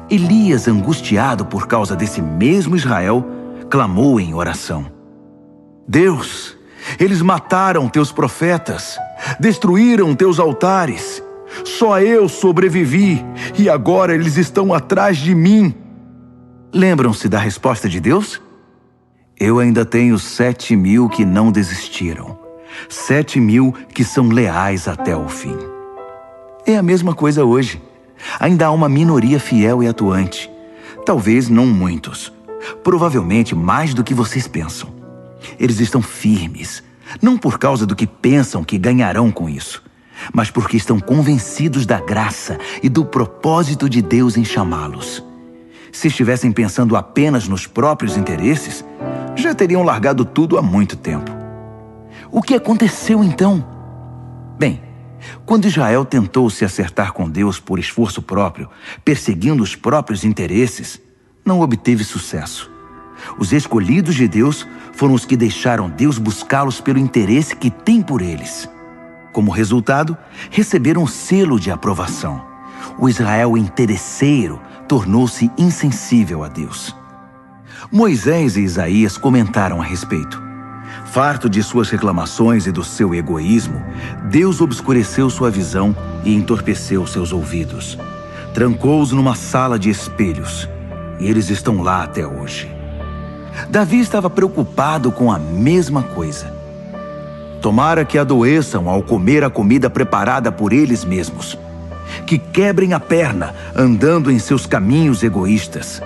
Elias, angustiado por causa desse mesmo Israel, clamou em oração. Deus, eles mataram teus profetas, destruíram teus altares. Só eu sobrevivi e agora eles estão atrás de mim. Lembram-se da resposta de Deus? Eu ainda tenho 7.000 que não desistiram. 7.000 que são leais até o fim. É a mesma coisa hoje. Ainda há uma minoria fiel e atuante. Talvez não muitos. Provavelmente mais do que vocês pensam. Eles estão firmes, não por causa do que pensam que ganharão com isso, mas porque estão convencidos da graça e do propósito de Deus em chamá-los. Se estivessem pensando apenas nos próprios interesses, já teriam largado tudo há muito tempo. O que aconteceu então? Bem, quando Israel tentou se acertar com Deus por esforço próprio, perseguindo os próprios interesses, não obteve sucesso. Os escolhidos de Deus foram os que deixaram Deus buscá-los pelo interesse que tem por eles. Como resultado, receberam um selo de aprovação. O Israel interesseiro tornou-se insensível a Deus. Moisés e Isaías comentaram a respeito. Farto de suas reclamações e do seu egoísmo, Deus obscureceu sua visão e entorpeceu seus ouvidos. Trancou-os numa sala de espelhos, e eles estão lá até hoje. Davi estava preocupado com a mesma coisa. Tomara que adoeçam ao comer a comida preparada por eles mesmos. Que quebrem a perna andando em seus caminhos egoístas.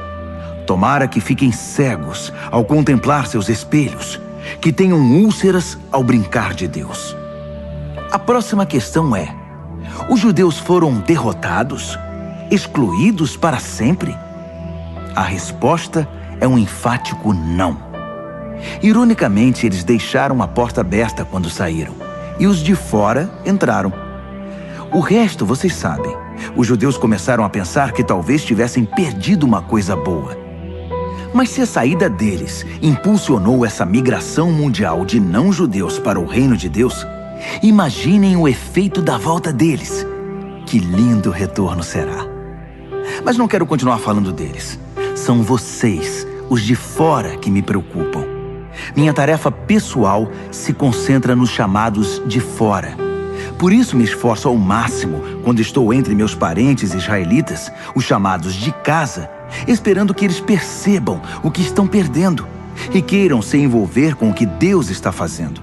Tomara que fiquem cegos ao contemplar seus espelhos. Que tenham úlceras ao brincar de Deus. A próxima questão é: os judeus foram derrotados? Excluídos para sempre? A resposta é um enfático não. Ironicamente, eles deixaram a porta aberta quando saíram, e os de fora entraram. O resto, vocês sabem. Os judeus começaram a pensar que talvez tivessem perdido uma coisa boa. Mas se a saída deles impulsionou essa migração mundial de não-judeus para o reino de Deus, imaginem o efeito da volta deles. Que lindo retorno será. Mas não quero continuar falando deles. São vocês, os de fora, que me preocupam. Minha tarefa pessoal se concentra nos chamados de fora. Por isso me esforço ao máximo quando estou entre meus parentes israelitas, os chamados de casa, esperando que eles percebam o que estão perdendo e queiram se envolver com o que Deus está fazendo.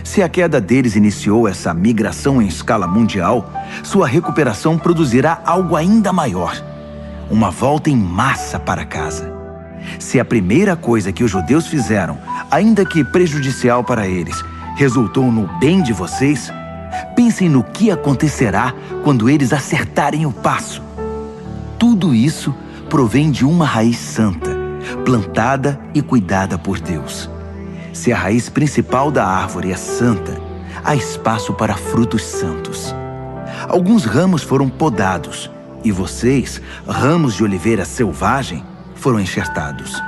Se a queda deles iniciou essa migração em escala mundial, sua recuperação produzirá algo ainda maior. Uma volta em massa para casa. Se a primeira coisa que os judeus fizeram, ainda que prejudicial para eles, resultou no bem de vocês, pensem no que acontecerá quando eles acertarem o passo. Tudo isso provém de uma raiz santa, plantada e cuidada por Deus. Se a raiz principal da árvore é santa, há espaço para frutos santos. Alguns ramos foram podados, e vocês, ramos de oliveira selvagem, foram enxertados.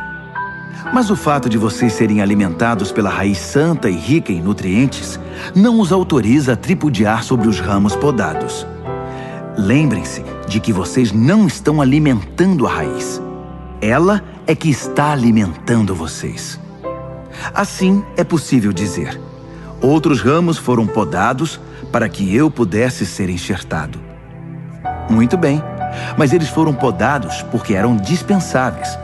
Mas o fato de vocês serem alimentados pela raiz santa e rica em nutrientes não os autoriza a tripudiar sobre os ramos podados. Lembrem-se de que vocês não estão alimentando a raiz. Ela é que está alimentando vocês. Assim é possível dizer: outros ramos foram podados para que eu pudesse ser enxertado. Muito bem, mas eles foram podados porque eram dispensáveis.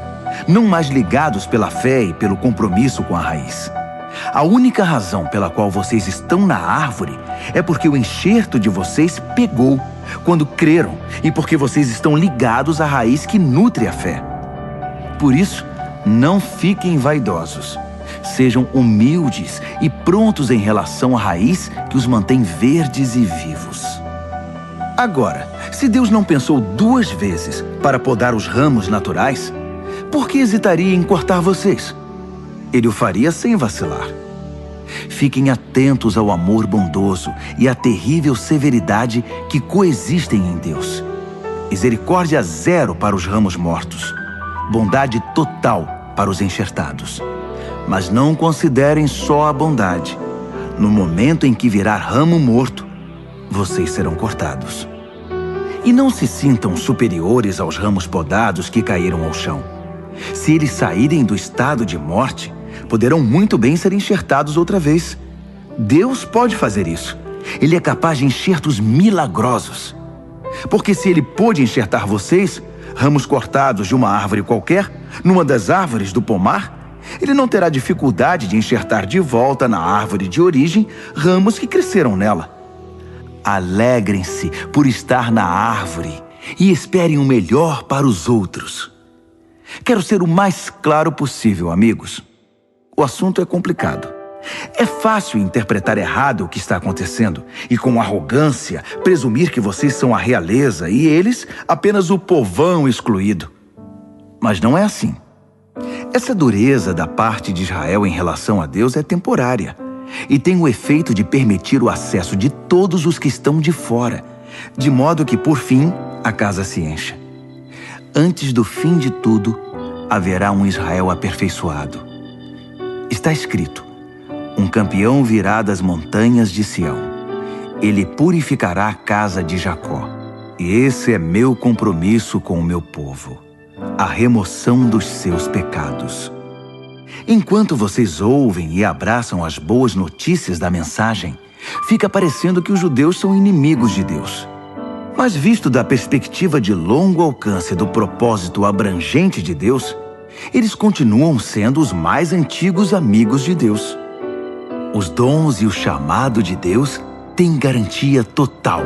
não mais ligados pela fé e pelo compromisso com a raiz. A única razão pela qual vocês estão na árvore é porque o enxerto de vocês pegou quando creram e porque vocês estão ligados à raiz que nutre a fé. Por isso, não fiquem vaidosos. Sejam humildes e prontos em relação à raiz que os mantém verdes e vivos. Agora, se Deus não pensou 2 vezes para podar os ramos naturais, por que hesitaria em cortar vocês? Ele o faria sem vacilar. Fiquem atentos ao amor bondoso e à terrível severidade que coexistem em Deus. Misericórdia zero para os ramos mortos, bondade total para os enxertados. Mas não considerem só a bondade. No momento em que virar ramo morto, vocês serão cortados. E não se sintam superiores aos ramos podados que caíram ao chão. Se eles saírem do estado de morte, poderão muito bem ser enxertados outra vez. Deus pode fazer isso. Ele é capaz de enxertos milagrosos. Porque se Ele pôde enxertar vocês, ramos cortados de uma árvore qualquer, numa das árvores do pomar, Ele não terá dificuldade de enxertar de volta na árvore de origem ramos que cresceram nela. Alegrem-se por estar na árvore e esperem o melhor para os outros. Quero ser o mais claro possível, amigos. O assunto é complicado. É fácil interpretar errado o que está acontecendo e, com arrogância, presumir que vocês são a realeza e eles apenas o povão excluído. Mas não é assim. Essa dureza da parte de Israel em relação a Deus é temporária e tem o efeito de permitir o acesso de todos os que estão de fora, de modo que, por fim, a casa se encha. Antes do fim de tudo, haverá um Israel aperfeiçoado. Está escrito: um campeão virá das montanhas de Sião. Ele purificará a casa de Jacó. E esse é meu compromisso com o meu povo: a remoção dos seus pecados. Enquanto vocês ouvem e abraçam as boas notícias da mensagem, fica parecendo que os judeus são inimigos de Deus. Mas visto da perspectiva de longo alcance do propósito abrangente de Deus, eles continuam sendo os mais antigos amigos de Deus. Os dons e o chamado de Deus têm garantia total.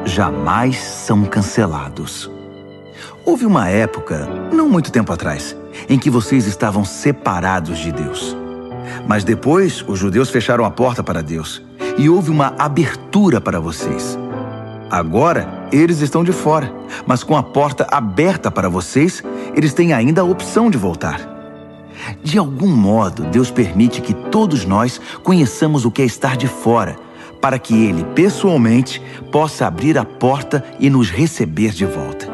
Jamais são cancelados. Houve uma época, não muito tempo atrás, em que vocês estavam separados de Deus. Mas depois, os judeus fecharam a porta para Deus e houve uma abertura para vocês. Agora, eles estão de fora, mas com a porta aberta para vocês, eles têm ainda a opção de voltar. De algum modo, Deus permite que todos nós conheçamos o que é estar de fora, para que Ele, pessoalmente, possa abrir a porta e nos receber de volta.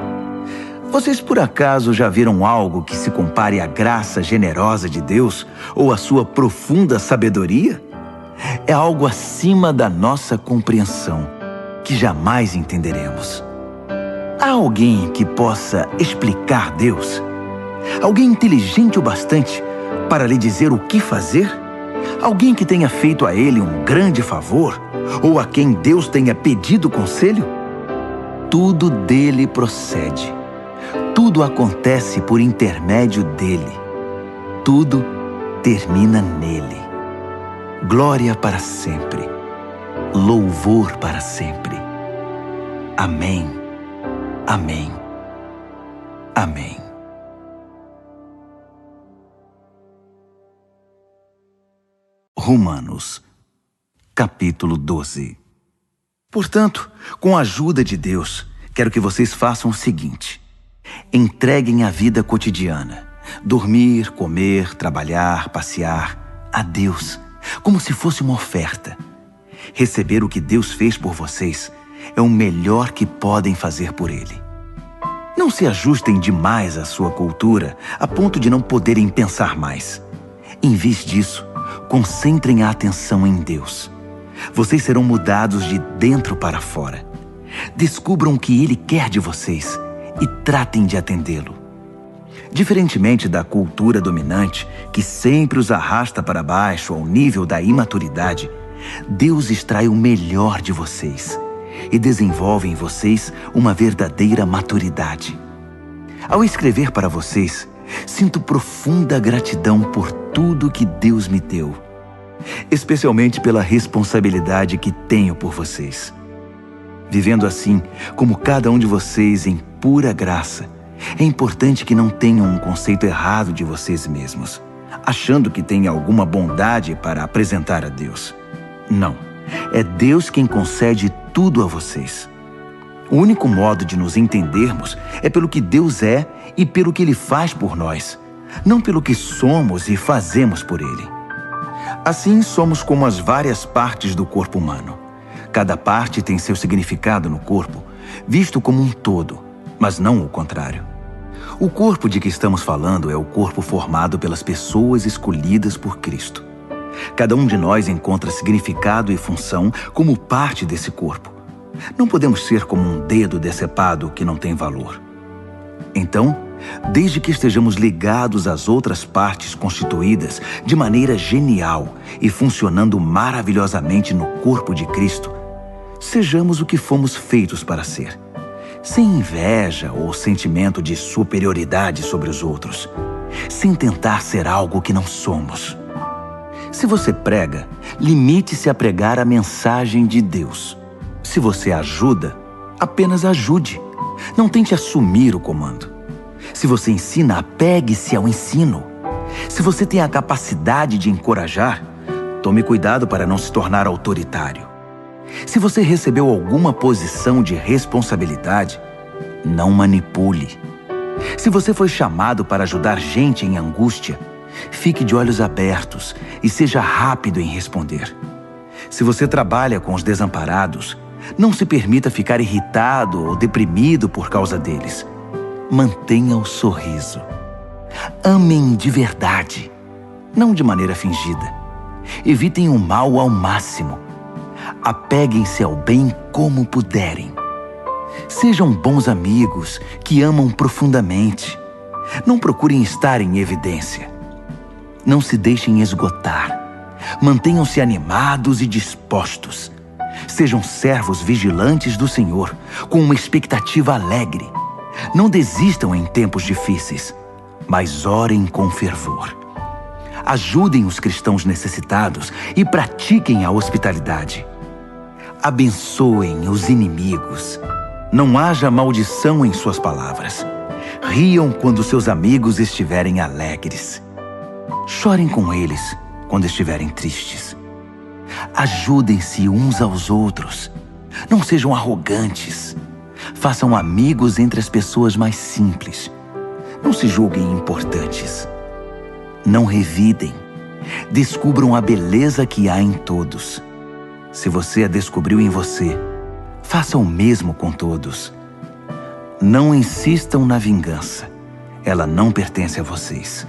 Vocês, por acaso, já viram algo que se compare à graça generosa de Deus ou à sua profunda sabedoria? É algo acima da nossa compreensão, que jamais entenderemos. Há alguém que possa explicar Deus? Alguém inteligente o bastante para lhe dizer o que fazer? Alguém que tenha feito a ele um grande favor? Ou a quem Deus tenha pedido conselho? Tudo dele procede. Tudo acontece por intermédio dele. Tudo termina nele. Glória para sempre. Louvor para sempre. Amém. Amém. Amém. Romanos, capítulo 12. Portanto, com a ajuda de Deus, quero que vocês façam o seguinte: entreguem a vida cotidiana, dormir, comer, trabalhar, passear, a Deus, como se fosse uma oferta. Receber o que Deus fez por vocês é o melhor que podem fazer por Ele. Não se ajustem demais à sua cultura, a ponto de não poderem pensar mais. Em vez disso, concentrem a atenção em Deus. Vocês serão mudados de dentro para fora. Descubram o que Ele quer de vocês e tratem de atendê-lo. Diferentemente da cultura dominante, que sempre os arrasta para baixo ao nível da imaturidade, Deus extrai o melhor de vocês e desenvolve em vocês uma verdadeira maturidade. Ao escrever para vocês, Sinto profunda gratidão por tudo que Deus me deu, especialmente pela responsabilidade que tenho por vocês. Vivendo assim, como cada um de vocês em pura graça, é importante que não tenham um conceito errado de vocês mesmos, achando que têm alguma bondade para apresentar a Deus. Não, é Deus quem concede tudo a vocês. O único modo de nos entendermos é pelo que Deus é e pelo que Ele faz por nós, não pelo que somos e fazemos por Ele. Assim, somos como as várias partes do corpo humano. Cada parte tem seu significado no corpo, visto como um todo, mas não o contrário. O corpo de que estamos falando é o corpo formado pelas pessoas escolhidas por Cristo. Cada um de nós encontra significado e função como parte desse corpo. Não podemos ser como um dedo decepado que não tem valor. Então, desde que estejamos ligados às outras partes constituídas de maneira genial e funcionando maravilhosamente no corpo de Cristo, sejamos o que fomos feitos para ser, sem inveja ou sentimento de superioridade sobre os outros, sem tentar ser algo que não somos. Se você prega, limite-se a pregar a mensagem de Deus. Se você ajuda, apenas ajude. Não tente assumir o comando. Se você ensina, apegue-se ao ensino. Se você tem a capacidade de encorajar, tome cuidado para não se tornar autoritário. Se você recebeu alguma posição de responsabilidade, não manipule. Se você foi chamado para ajudar gente em angústia, fique de olhos abertos e seja rápido em responder. Se você trabalha com os desamparados, não se permita ficar irritado ou deprimido por causa deles. Mantenha o sorriso. Amem de verdade, não de maneira fingida. Evitem o mal ao máximo. Apeguem-se ao bem como puderem. Sejam bons amigos que amam profundamente. Não procurem estar em evidência. Não se deixem esgotar. Mantenham-se animados e dispostos. Sejam servos vigilantes do Senhor, com uma expectativa alegre. Não desistam em tempos difíceis, mas orem com fervor. Ajudem os cristãos necessitados e pratiquem a hospitalidade. Abençoem os inimigos. Não haja maldição em suas palavras. Riam quando seus amigos estiverem alegres. Chorem com eles quando estiverem tristes. Ajudem-se uns aos outros. Não sejam arrogantes. Façam amigos entre as pessoas mais simples. Não se julguem importantes. Não revidem. Descubram a beleza que há em todos. Se você a descobriu em você, faça o mesmo com todos. Não insistam na vingança. Ela não pertence a vocês.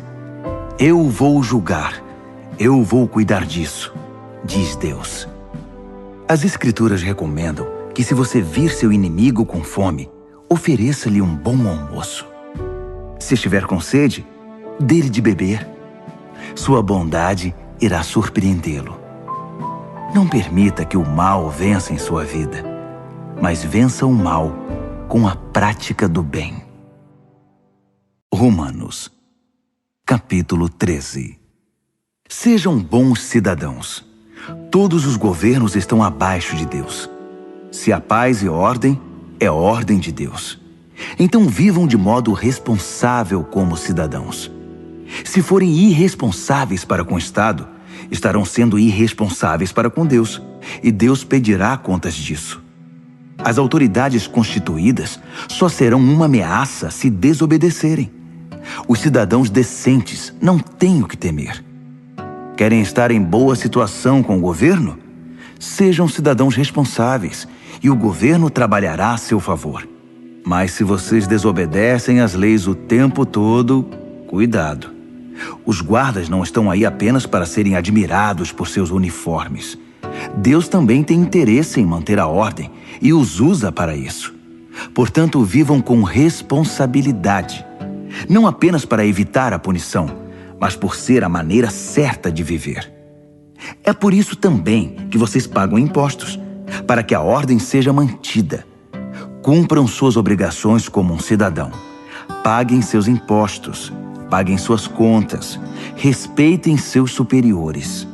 Eu vou julgar. Eu vou cuidar disso, diz Deus. As Escrituras recomendam que se você vir seu inimigo com fome, ofereça-lhe um bom almoço. Se estiver com sede, dê-lhe de beber. Sua bondade irá surpreendê-lo. Não permita que o mal vença em sua vida, mas vença o mal com a prática do bem. Romanos, capítulo 13. Sejam bons cidadãos. Todos os governos estão abaixo de Deus. Se há paz e ordem, é ordem de Deus. Então vivam de modo responsável como cidadãos. Se forem irresponsáveis para com o Estado, estarão sendo irresponsáveis para com Deus, e Deus pedirá contas disso. As autoridades constituídas só serão uma ameaça se desobedecerem. Os cidadãos decentes não têm o que temer. Querem estar em boa situação com o governo? Sejam cidadãos responsáveis, e o governo trabalhará a seu favor. Mas se vocês desobedecem às leis o tempo todo, cuidado. Os guardas não estão aí apenas para serem admirados por seus uniformes. Deus também tem interesse em manter a ordem e os usa para isso. Portanto, vivam com responsabilidade, não apenas para evitar a punição, mas por ser a maneira certa de viver. É por isso também que vocês pagam impostos, para que a ordem seja mantida. Cumpram suas obrigações como um cidadão. Paguem seus impostos. paguem suas contas, respeitem seus superiores.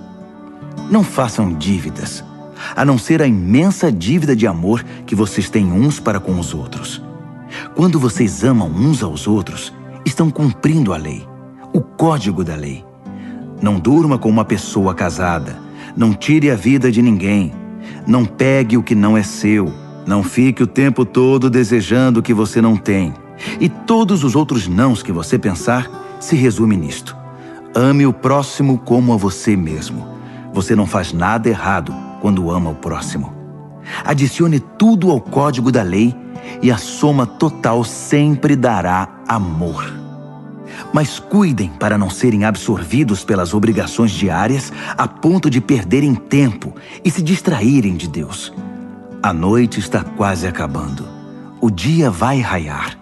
Não façam dívidas, a não ser a imensa dívida de amor que vocês têm uns para com os outros. Quando vocês amam uns aos outros, estão cumprindo a lei, o código da lei. Não durma com uma pessoa casada, não tire a vida de ninguém, não pegue o que não é seu, não fique o tempo todo desejando o que você não tem. E todos os outros nãos que você pensar se resume nisto. Ame o próximo como a você mesmo. Você não faz nada errado quando ama o próximo. Adicione tudo ao código da lei e a soma total sempre dará amor. Mas cuidem para não serem absorvidos pelas obrigações diárias a ponto de perderem tempo e se distraírem de Deus. A noite está quase acabando. O dia vai raiar.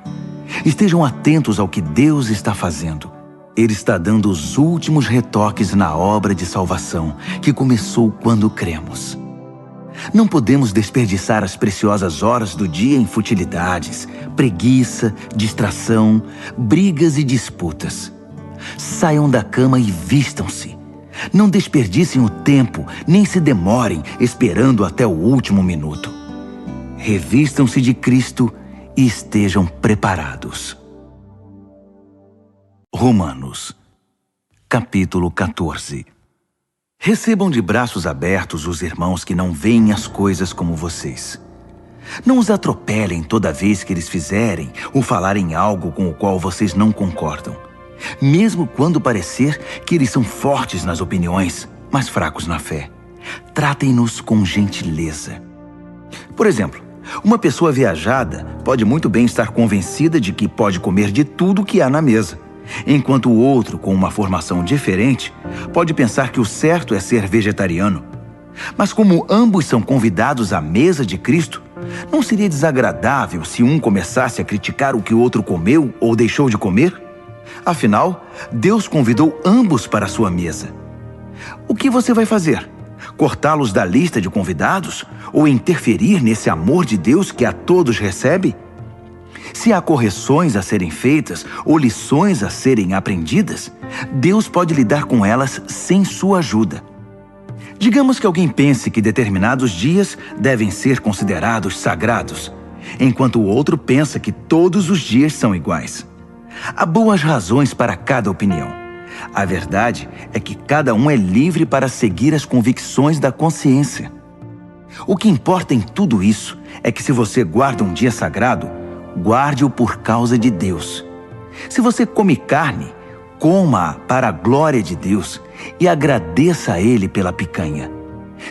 Estejam atentos ao que Deus está fazendo. Ele está dando os últimos retoques na obra de salvação que começou quando cremos. Não podemos desperdiçar as preciosas horas do dia em futilidades, preguiça, distração, brigas e disputas. Saiam da cama e vistam-se. Não desperdicem o tempo, nem se demorem esperando até o último minuto. Revistam-se de Cristo e estejam preparados. Romanos, capítulo 14. Recebam de braços abertos os irmãos que não veem as coisas como vocês. Não os atropelem toda vez que eles fizerem ou falarem algo com o qual vocês não concordam, mesmo quando parecer que eles são fortes nas opiniões, mas fracos na fé. Tratem-nos com gentileza. Por exemplo, uma pessoa viajada pode muito bem estar convencida de que pode comer de tudo que há na mesa, enquanto o outro, com uma formação diferente, pode pensar que o certo é ser vegetariano. Mas como ambos são convidados à mesa de Cristo, não seria desagradável se um começasse a criticar o que o outro comeu ou deixou de comer? Afinal, Deus convidou ambos para a sua mesa. O que você vai fazer? Cortá-los da lista de convidados? Ou interferir nesse amor de Deus que a todos recebe? Se há correções a serem feitas ou lições a serem aprendidas, Deus pode lidar com elas sem sua ajuda. Digamos que alguém pense que determinados dias devem ser considerados sagrados, enquanto o outro pensa que todos os dias são iguais. Há boas razões para cada opinião. A verdade é que cada um é livre para seguir as convicções da consciência. O que importa em tudo isso é que se você guarda um dia sagrado, guarde-o por causa de Deus. Se você come carne, coma-a para a glória de Deus e agradeça a Ele pela picanha.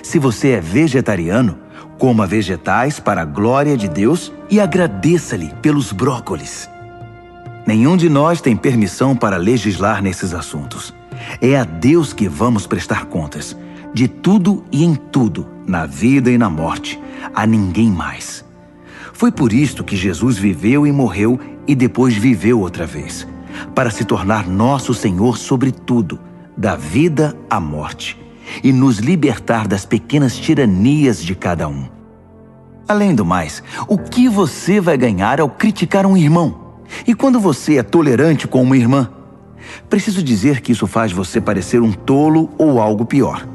Se você é vegetariano, coma vegetais para a glória de Deus e agradeça-lhe pelos brócolis. Nenhum de nós tem permissão para legislar nesses assuntos. É a Deus que vamos prestar contas, de tudo e em tudo, na vida e na morte, a ninguém mais. Foi por isto que Jesus viveu e morreu e depois viveu outra vez, para se tornar nosso Senhor sobre tudo, da vida à morte, e nos libertar das pequenas tiranias de cada um. Além do mais, o que você vai ganhar ao criticar um irmão? E quando você é tolerante com uma irmã? Preciso dizer que isso faz você parecer um tolo ou algo pior.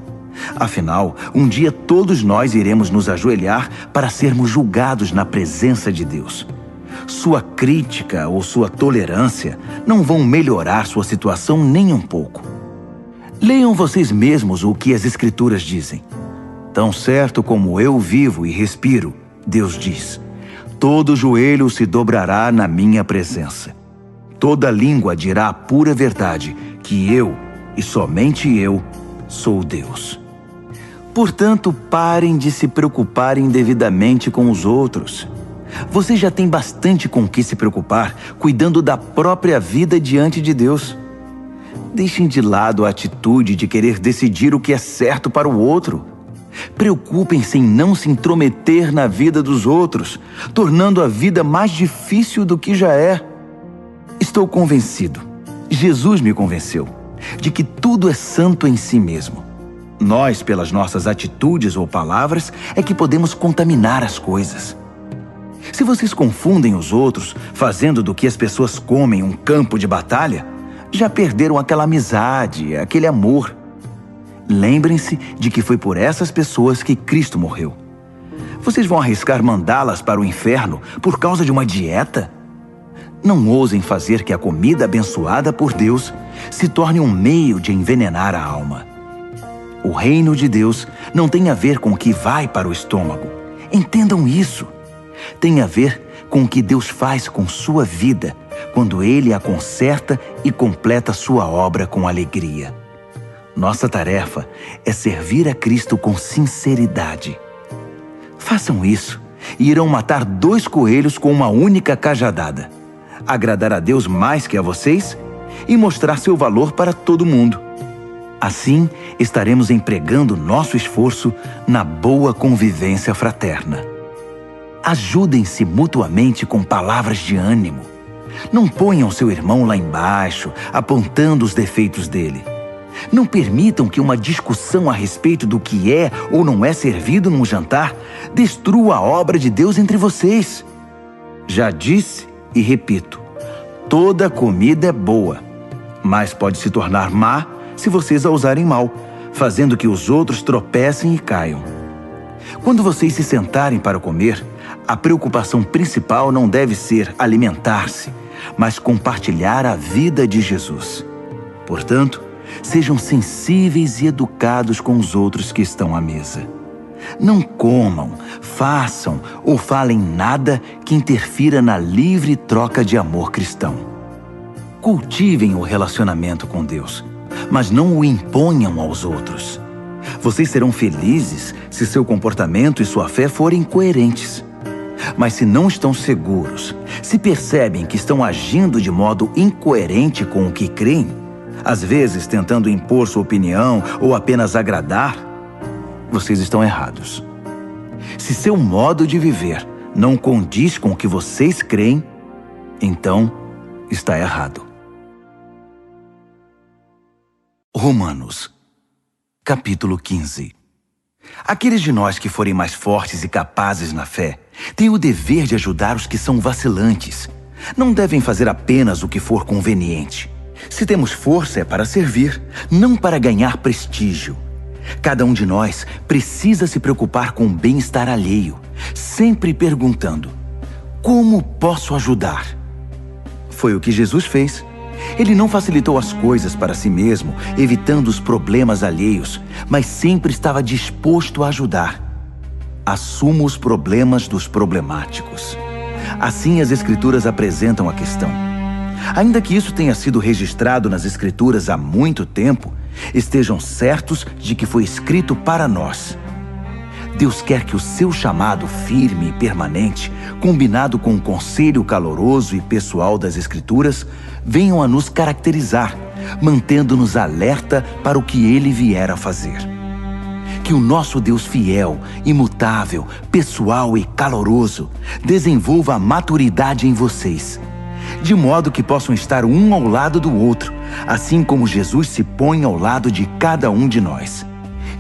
Afinal, um dia todos nós iremos nos ajoelhar para sermos julgados na presença de Deus. Sua crítica ou sua tolerância não vão melhorar sua situação nem um pouco. Leiam vocês mesmos o que as Escrituras dizem. Tão certo como eu vivo e respiro, Deus diz, todo joelho se dobrará na minha presença. Toda língua dirá a pura verdade, que eu, e somente eu, sou Deus. Portanto, parem de se preocuparem indevidamente com os outros. Você já tem bastante com o que se preocupar, cuidando da própria vida diante de Deus. Deixem de lado a atitude de querer decidir o que é certo para o outro. Preocupem-se em não se intrometer na vida dos outros, tornando a vida mais difícil do que já é. Estou convencido, Jesus me convenceu, de que tudo é santo em si mesmo. Nós, pelas nossas atitudes ou palavras, é que podemos contaminar as coisas. Se vocês confundem os outros, fazendo do que as pessoas comem um campo de batalha, Já perderam aquela amizade, aquele amor. Lembrem-se de que foi por essas pessoas que Cristo morreu. Vocês vão arriscar mandá-las para o inferno por causa de uma dieta? Não ousem fazer que a comida abençoada por Deus se torne um meio de envenenar a alma. O reino de Deus não tem a ver com o que vai para o estômago. Entendam isso. Tem a ver com o que Deus faz com sua vida quando Ele a conserta e completa sua obra com alegria. Nossa tarefa é servir a Cristo com sinceridade. Façam isso e irão matar 2 coelhos com uma única cajadada. Agradar a Deus mais que a vocês e mostrar seu valor para todo mundo. Assim, estaremos empregando nosso esforço na boa convivência fraterna. Ajudem-se mutuamente com palavras de ânimo. Não ponham seu irmão lá embaixo, apontando os defeitos dele. Não permitam que uma discussão a respeito do que é ou não é servido num jantar destrua a obra de Deus entre vocês. Já disse e repito, toda comida é boa, mas pode se tornar má se vocês a usarem mal, fazendo que os outros tropecem e caiam. Quando vocês se sentarem para comer, a preocupação principal não deve ser alimentar-se, mas compartilhar a vida de Jesus. Portanto, sejam sensíveis e educados com os outros que estão à mesa. Não comam, façam ou falem nada que interfira na livre troca de amor cristão. Cultivem o relacionamento com Deus, mas não o imponham aos outros. Vocês serão felizes se seu comportamento e sua fé forem coerentes. Mas se não estão seguros, se percebem que estão agindo de modo incoerente com o que creem, às vezes tentando impor sua opinião ou apenas agradar, vocês estão errados. Se seu modo de viver não condiz com o que vocês creem, então está errado. Romanos, capítulo 15. Aqueles de nós que forem mais fortes e capazes na fé têm o dever de ajudar os que são vacilantes. Não devem fazer apenas o que for conveniente. Se temos força é para servir, não para ganhar prestígio. Cada um de nós precisa se preocupar com o bem-estar alheio, sempre perguntando: como posso ajudar? Foi o que Jesus fez. Ele não facilitou as coisas para si mesmo, evitando os problemas alheios, mas sempre estava disposto a ajudar. Assuma os problemas dos problemáticos. Assim as Escrituras apresentam a questão. Ainda que isso tenha sido registrado nas Escrituras há muito tempo, estejam certos de que foi escrito para nós. Deus quer que o seu chamado firme e permanente, combinado com o conselho caloroso e pessoal das Escrituras, venham a nos caracterizar, mantendo-nos alerta para o que Ele vier a fazer. Que o nosso Deus fiel, imutável, pessoal e caloroso desenvolva a maturidade em vocês, de modo que possam estar um ao lado do outro, assim como Jesus se põe ao lado de cada um de nós.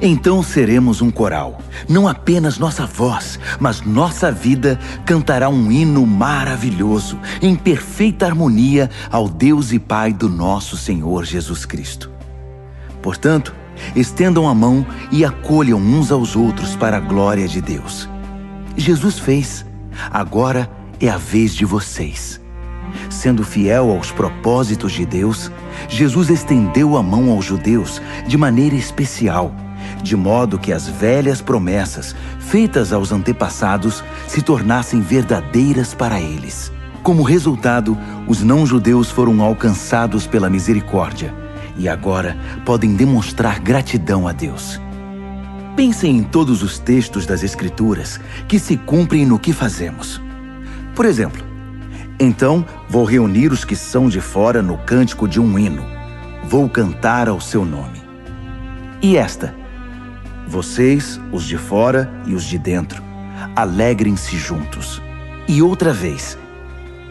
Então seremos um coral. Não apenas nossa voz, mas nossa vida cantará um hino maravilhoso, em perfeita harmonia ao Deus e Pai do nosso Senhor Jesus Cristo. Portanto, estendam a mão e acolham uns aos outros para a glória de Deus. Jesus fez. Agora é a vez de vocês. Sendo fiel aos propósitos de Deus, Jesus estendeu a mão aos judeus de maneira especial, de modo que as velhas promessas feitas aos antepassados se tornassem verdadeiras para eles. Como resultado, os não-judeus foram alcançados pela misericórdia e agora podem demonstrar gratidão a Deus. Pensem em todos os textos das Escrituras que se cumprem no que fazemos. Por exemplo, então vou reunir os que são de fora no cântico de um hino. Vou cantar ao seu nome. E esta: vocês, os de fora e os de dentro, alegrem-se juntos. E outra vez: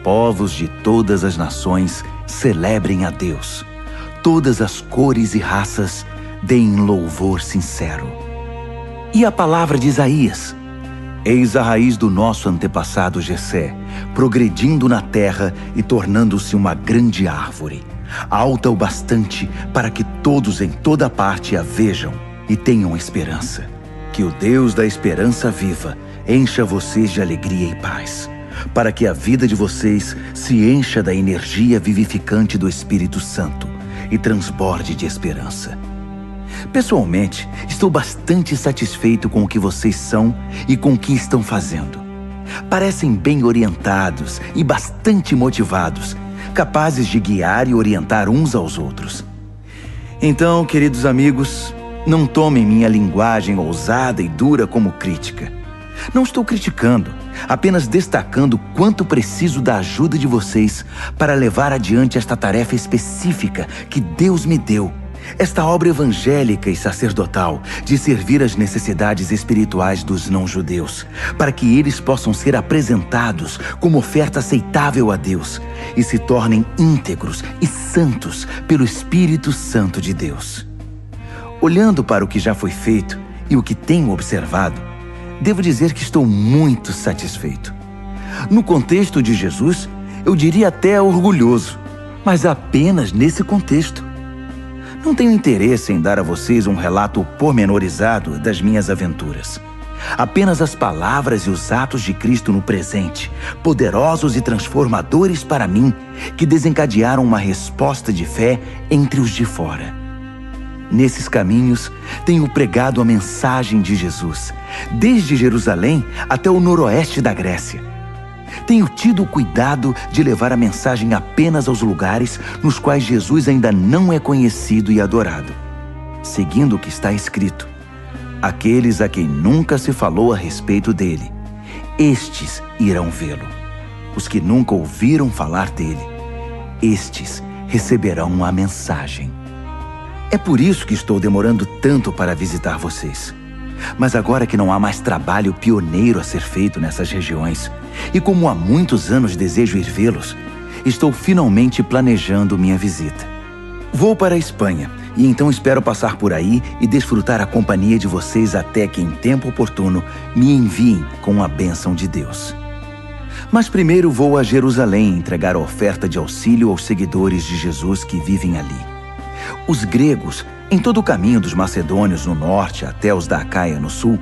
povos de todas as nações, celebrem a Deus. Todas as cores e raças, deem louvor sincero. E a palavra de Isaías: eis a raiz do nosso antepassado Jessé, progredindo na terra e tornando-se uma grande árvore. alta o bastante para que todos em toda parte a vejam e tenham esperança. Que o Deus da esperança viva encha vocês de alegria e paz, para que a vida de vocês se encha da energia vivificante do Espírito Santo e transborde de esperança. Pessoalmente, estou bastante satisfeito com o que vocês são e com o que estão fazendo. Parecem bem orientados e bastante motivados, capazes de guiar e orientar uns aos outros. Então, queridos amigos, não tomem minha linguagem ousada e dura como crítica. Não estou criticando, apenas destacando quanto preciso da ajuda de vocês para levar adiante esta tarefa específica que Deus me deu, esta obra evangélica e sacerdotal de servir às necessidades espirituais dos não-judeus, para que eles possam ser apresentados como oferta aceitável a Deus e se tornem íntegros e santos pelo Espírito Santo de Deus. Olhando para o que já foi feito e o que tenho observado, devo dizer que estou muito satisfeito. No contexto de Jesus, eu diria até orgulhoso, mas apenas nesse contexto. Não tenho interesse em dar a vocês um relato pormenorizado das minhas aventuras. Apenas as palavras e os atos de Cristo no presente, poderosos e transformadores para mim, que desencadearam uma resposta de fé entre os de fora. Nesses caminhos, tenho pregado a mensagem de Jesus, desde Jerusalém até o noroeste da Grécia. Tenho tido o cuidado de levar a mensagem apenas aos lugares nos quais Jesus ainda não é conhecido e adorado, seguindo o que está escrito: aqueles a quem nunca se falou a respeito dele, estes irão vê-lo. Os que nunca ouviram falar dele, estes receberão a mensagem. É por isso que estou demorando tanto para visitar vocês. Mas agora que não há mais trabalho pioneiro a ser feito nessas regiões, e como há muitos anos desejo ir vê-los, estou finalmente planejando minha visita. Vou para a Espanha, e então espero passar por aí e desfrutar a companhia de vocês até que, em tempo oportuno, me enviem com a bênção de Deus. Mas primeiro vou a Jerusalém entregar a oferta de auxílio aos seguidores de Jesus que vivem ali. Os gregos, em todo o caminho dos macedônios no norte até os da Acaia no sul,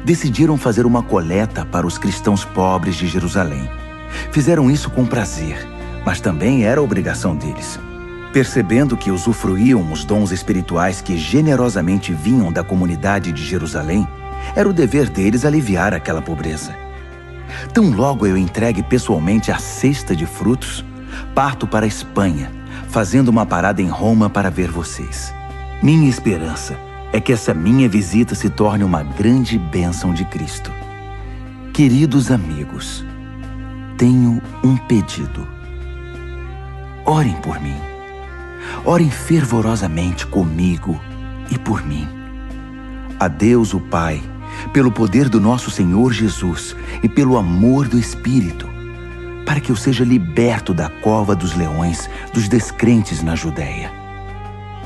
decidiram fazer uma coleta para os cristãos pobres de Jerusalém. Fizeram isso com prazer, mas também era obrigação deles. Percebendo que usufruíam os dons espirituais que generosamente vinham da comunidade de Jerusalém, era o dever deles aliviar aquela pobreza. Tão logo eu entregue pessoalmente a cesta de frutos, parto para a Espanha, fazendo uma parada em Roma para ver vocês. Minha esperança é que essa minha visita se torne uma grande bênção de Cristo. Queridos amigos, tenho um pedido. Orem por mim. Orem fervorosamente comigo e por mim. A Deus o Pai, pelo poder do nosso Senhor Jesus e pelo amor do Espírito, para que eu seja liberto da cova dos leões dos descrentes na Judéia.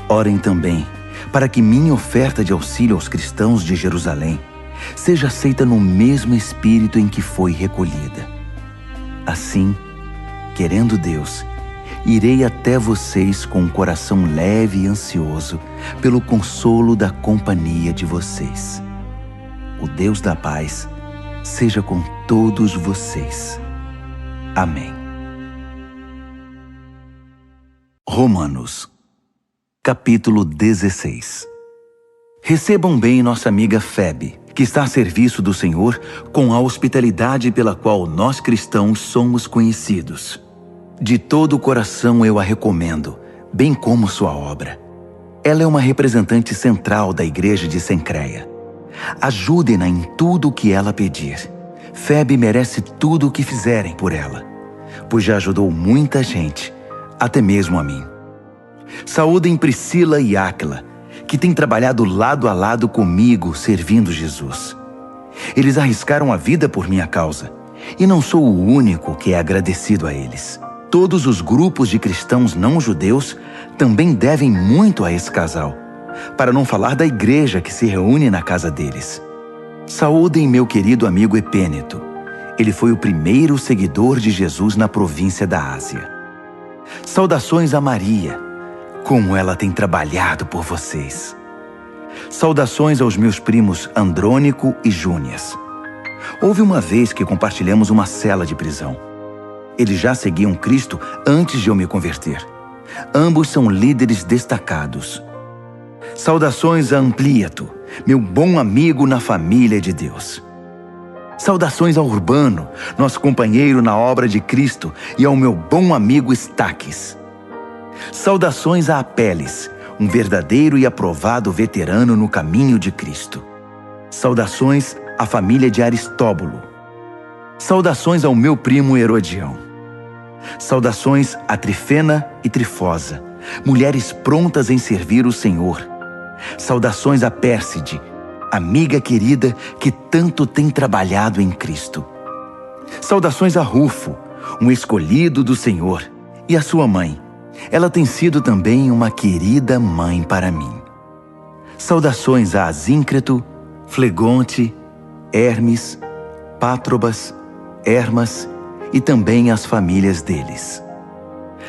Orem também para que minha oferta de auxílio aos cristãos de Jerusalém seja aceita no mesmo espírito em que foi recolhida. Assim, querendo Deus, irei até vocês com um coração leve e ansioso pelo consolo da companhia de vocês. O Deus da paz seja com todos vocês. Amém. Romanos, capítulo 16. Recebam bem nossa amiga Febe, que está a serviço do Senhor com a hospitalidade pela qual nós cristãos somos conhecidos. De todo o coração eu a recomendo, bem como sua obra. Ela é uma representante central da igreja de Cencreia. Ajudem-na em tudo o que ela pedir. Febe merece tudo o que fizerem por ela, pois já ajudou muita gente, até mesmo a mim. Saúdem Priscila e Áquila, que têm trabalhado lado a lado comigo servindo Jesus. Eles arriscaram a vida por minha causa, e não sou o único que é agradecido a eles. Todos os grupos de cristãos não-judeus também devem muito a esse casal, para não falar da igreja que se reúne na casa deles. Saúdem meu querido amigo Epêneto. Ele foi o primeiro seguidor de Jesus na província da Ásia. Saudações a Maria, como ela tem trabalhado por vocês. Saudações aos meus primos Andrônico e Júnias. Houve uma vez que compartilhamos uma cela de prisão. Eles já seguiam Cristo antes de eu me converter. Ambos são líderes destacados. Saudações a Amplíato, meu bom amigo na família de Deus. Saudações ao Urbano, nosso companheiro na obra de Cristo, e ao meu bom amigo Estaques. Saudações a Apeles, um verdadeiro e aprovado veterano no caminho de Cristo. Saudações à família de Aristóbulo. Saudações ao meu primo Herodião. Saudações a Trifena e Trifosa, mulheres prontas em servir o Senhor. Saudações a Pérside, amiga querida que tanto tem trabalhado em Cristo. Saudações a Rufo, um escolhido do Senhor, e a sua mãe. Ela tem sido também uma querida mãe para mim. Saudações a Asíncreto, Flegonte, Hermes, Pátrobas, Hermas e também às famílias deles.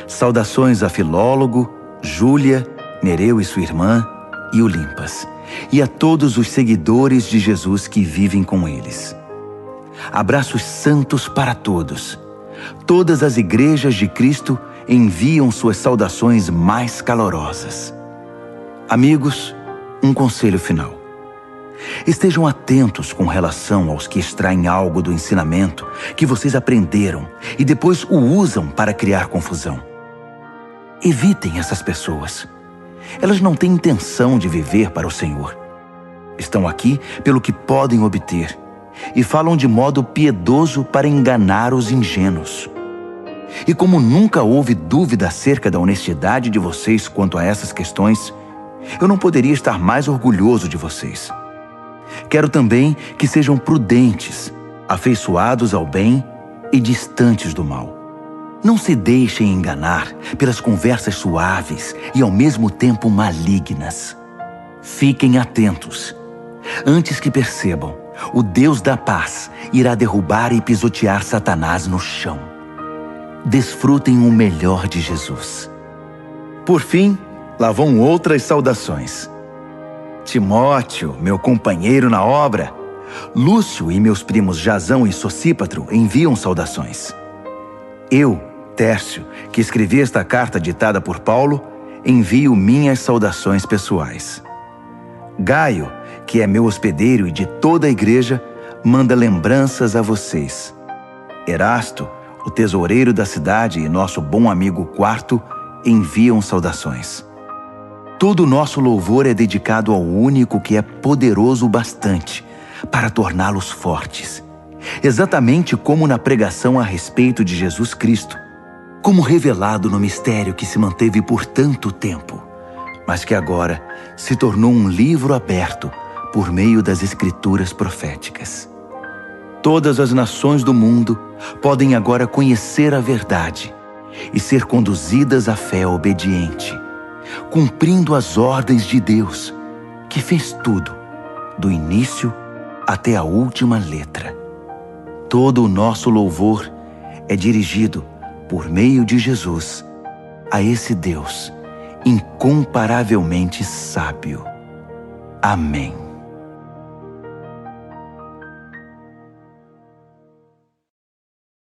Saudações a Filólogo, Júlia, Nereu e sua irmã, e Olimpas, e a todos os seguidores de Jesus que vivem com eles. Abraços santos para todos. Todas as igrejas de Cristo enviam suas saudações mais calorosas. Amigos, um conselho final. Estejam atentos com relação aos que extraem algo do ensinamento que vocês aprenderam e depois o usam para criar confusão. Evitem essas pessoas. Elas não têm intenção de viver para o Senhor. Estão aqui pelo que podem obter e falam de modo piedoso para enganar os ingênuos. E como nunca houve dúvida acerca da honestidade de vocês quanto a essas questões, eu não poderia estar mais orgulhoso de vocês. Quero também que sejam prudentes, afeiçoados ao bem e distantes do mal. Não se deixem enganar pelas conversas suaves e ao mesmo tempo malignas. Fiquem atentos. Antes que percebam, o Deus da paz irá derrubar e pisotear Satanás no chão. Desfrutem o melhor de Jesus. Por fim, lá vão outras saudações. Timóteo, meu companheiro na obra, Lúcio e meus primos Jasão e Sosípatro enviam saudações. Eu, Tércio, que escrevi esta carta ditada por Paulo, envio minhas saudações pessoais. Gaio, que é meu hospedeiro e de toda a igreja, manda lembranças a vocês. Erasto, o tesoureiro da cidade e nosso bom amigo Quarto, enviam saudações. Todo o nosso louvor é dedicado ao único que é poderoso o bastante para torná-los fortes, exatamente como na pregação a respeito de Jesus Cristo, como revelado no mistério que se manteve por tanto tempo, mas que agora se tornou um livro aberto por meio das Escrituras proféticas. Todas as nações do mundo podem agora conhecer a verdade e ser conduzidas à fé obediente, cumprindo as ordens de Deus, que fez tudo, do início até a última letra. Todo o nosso louvor é dirigido, por meio de Jesus, a esse Deus incomparavelmente sábio. Amém.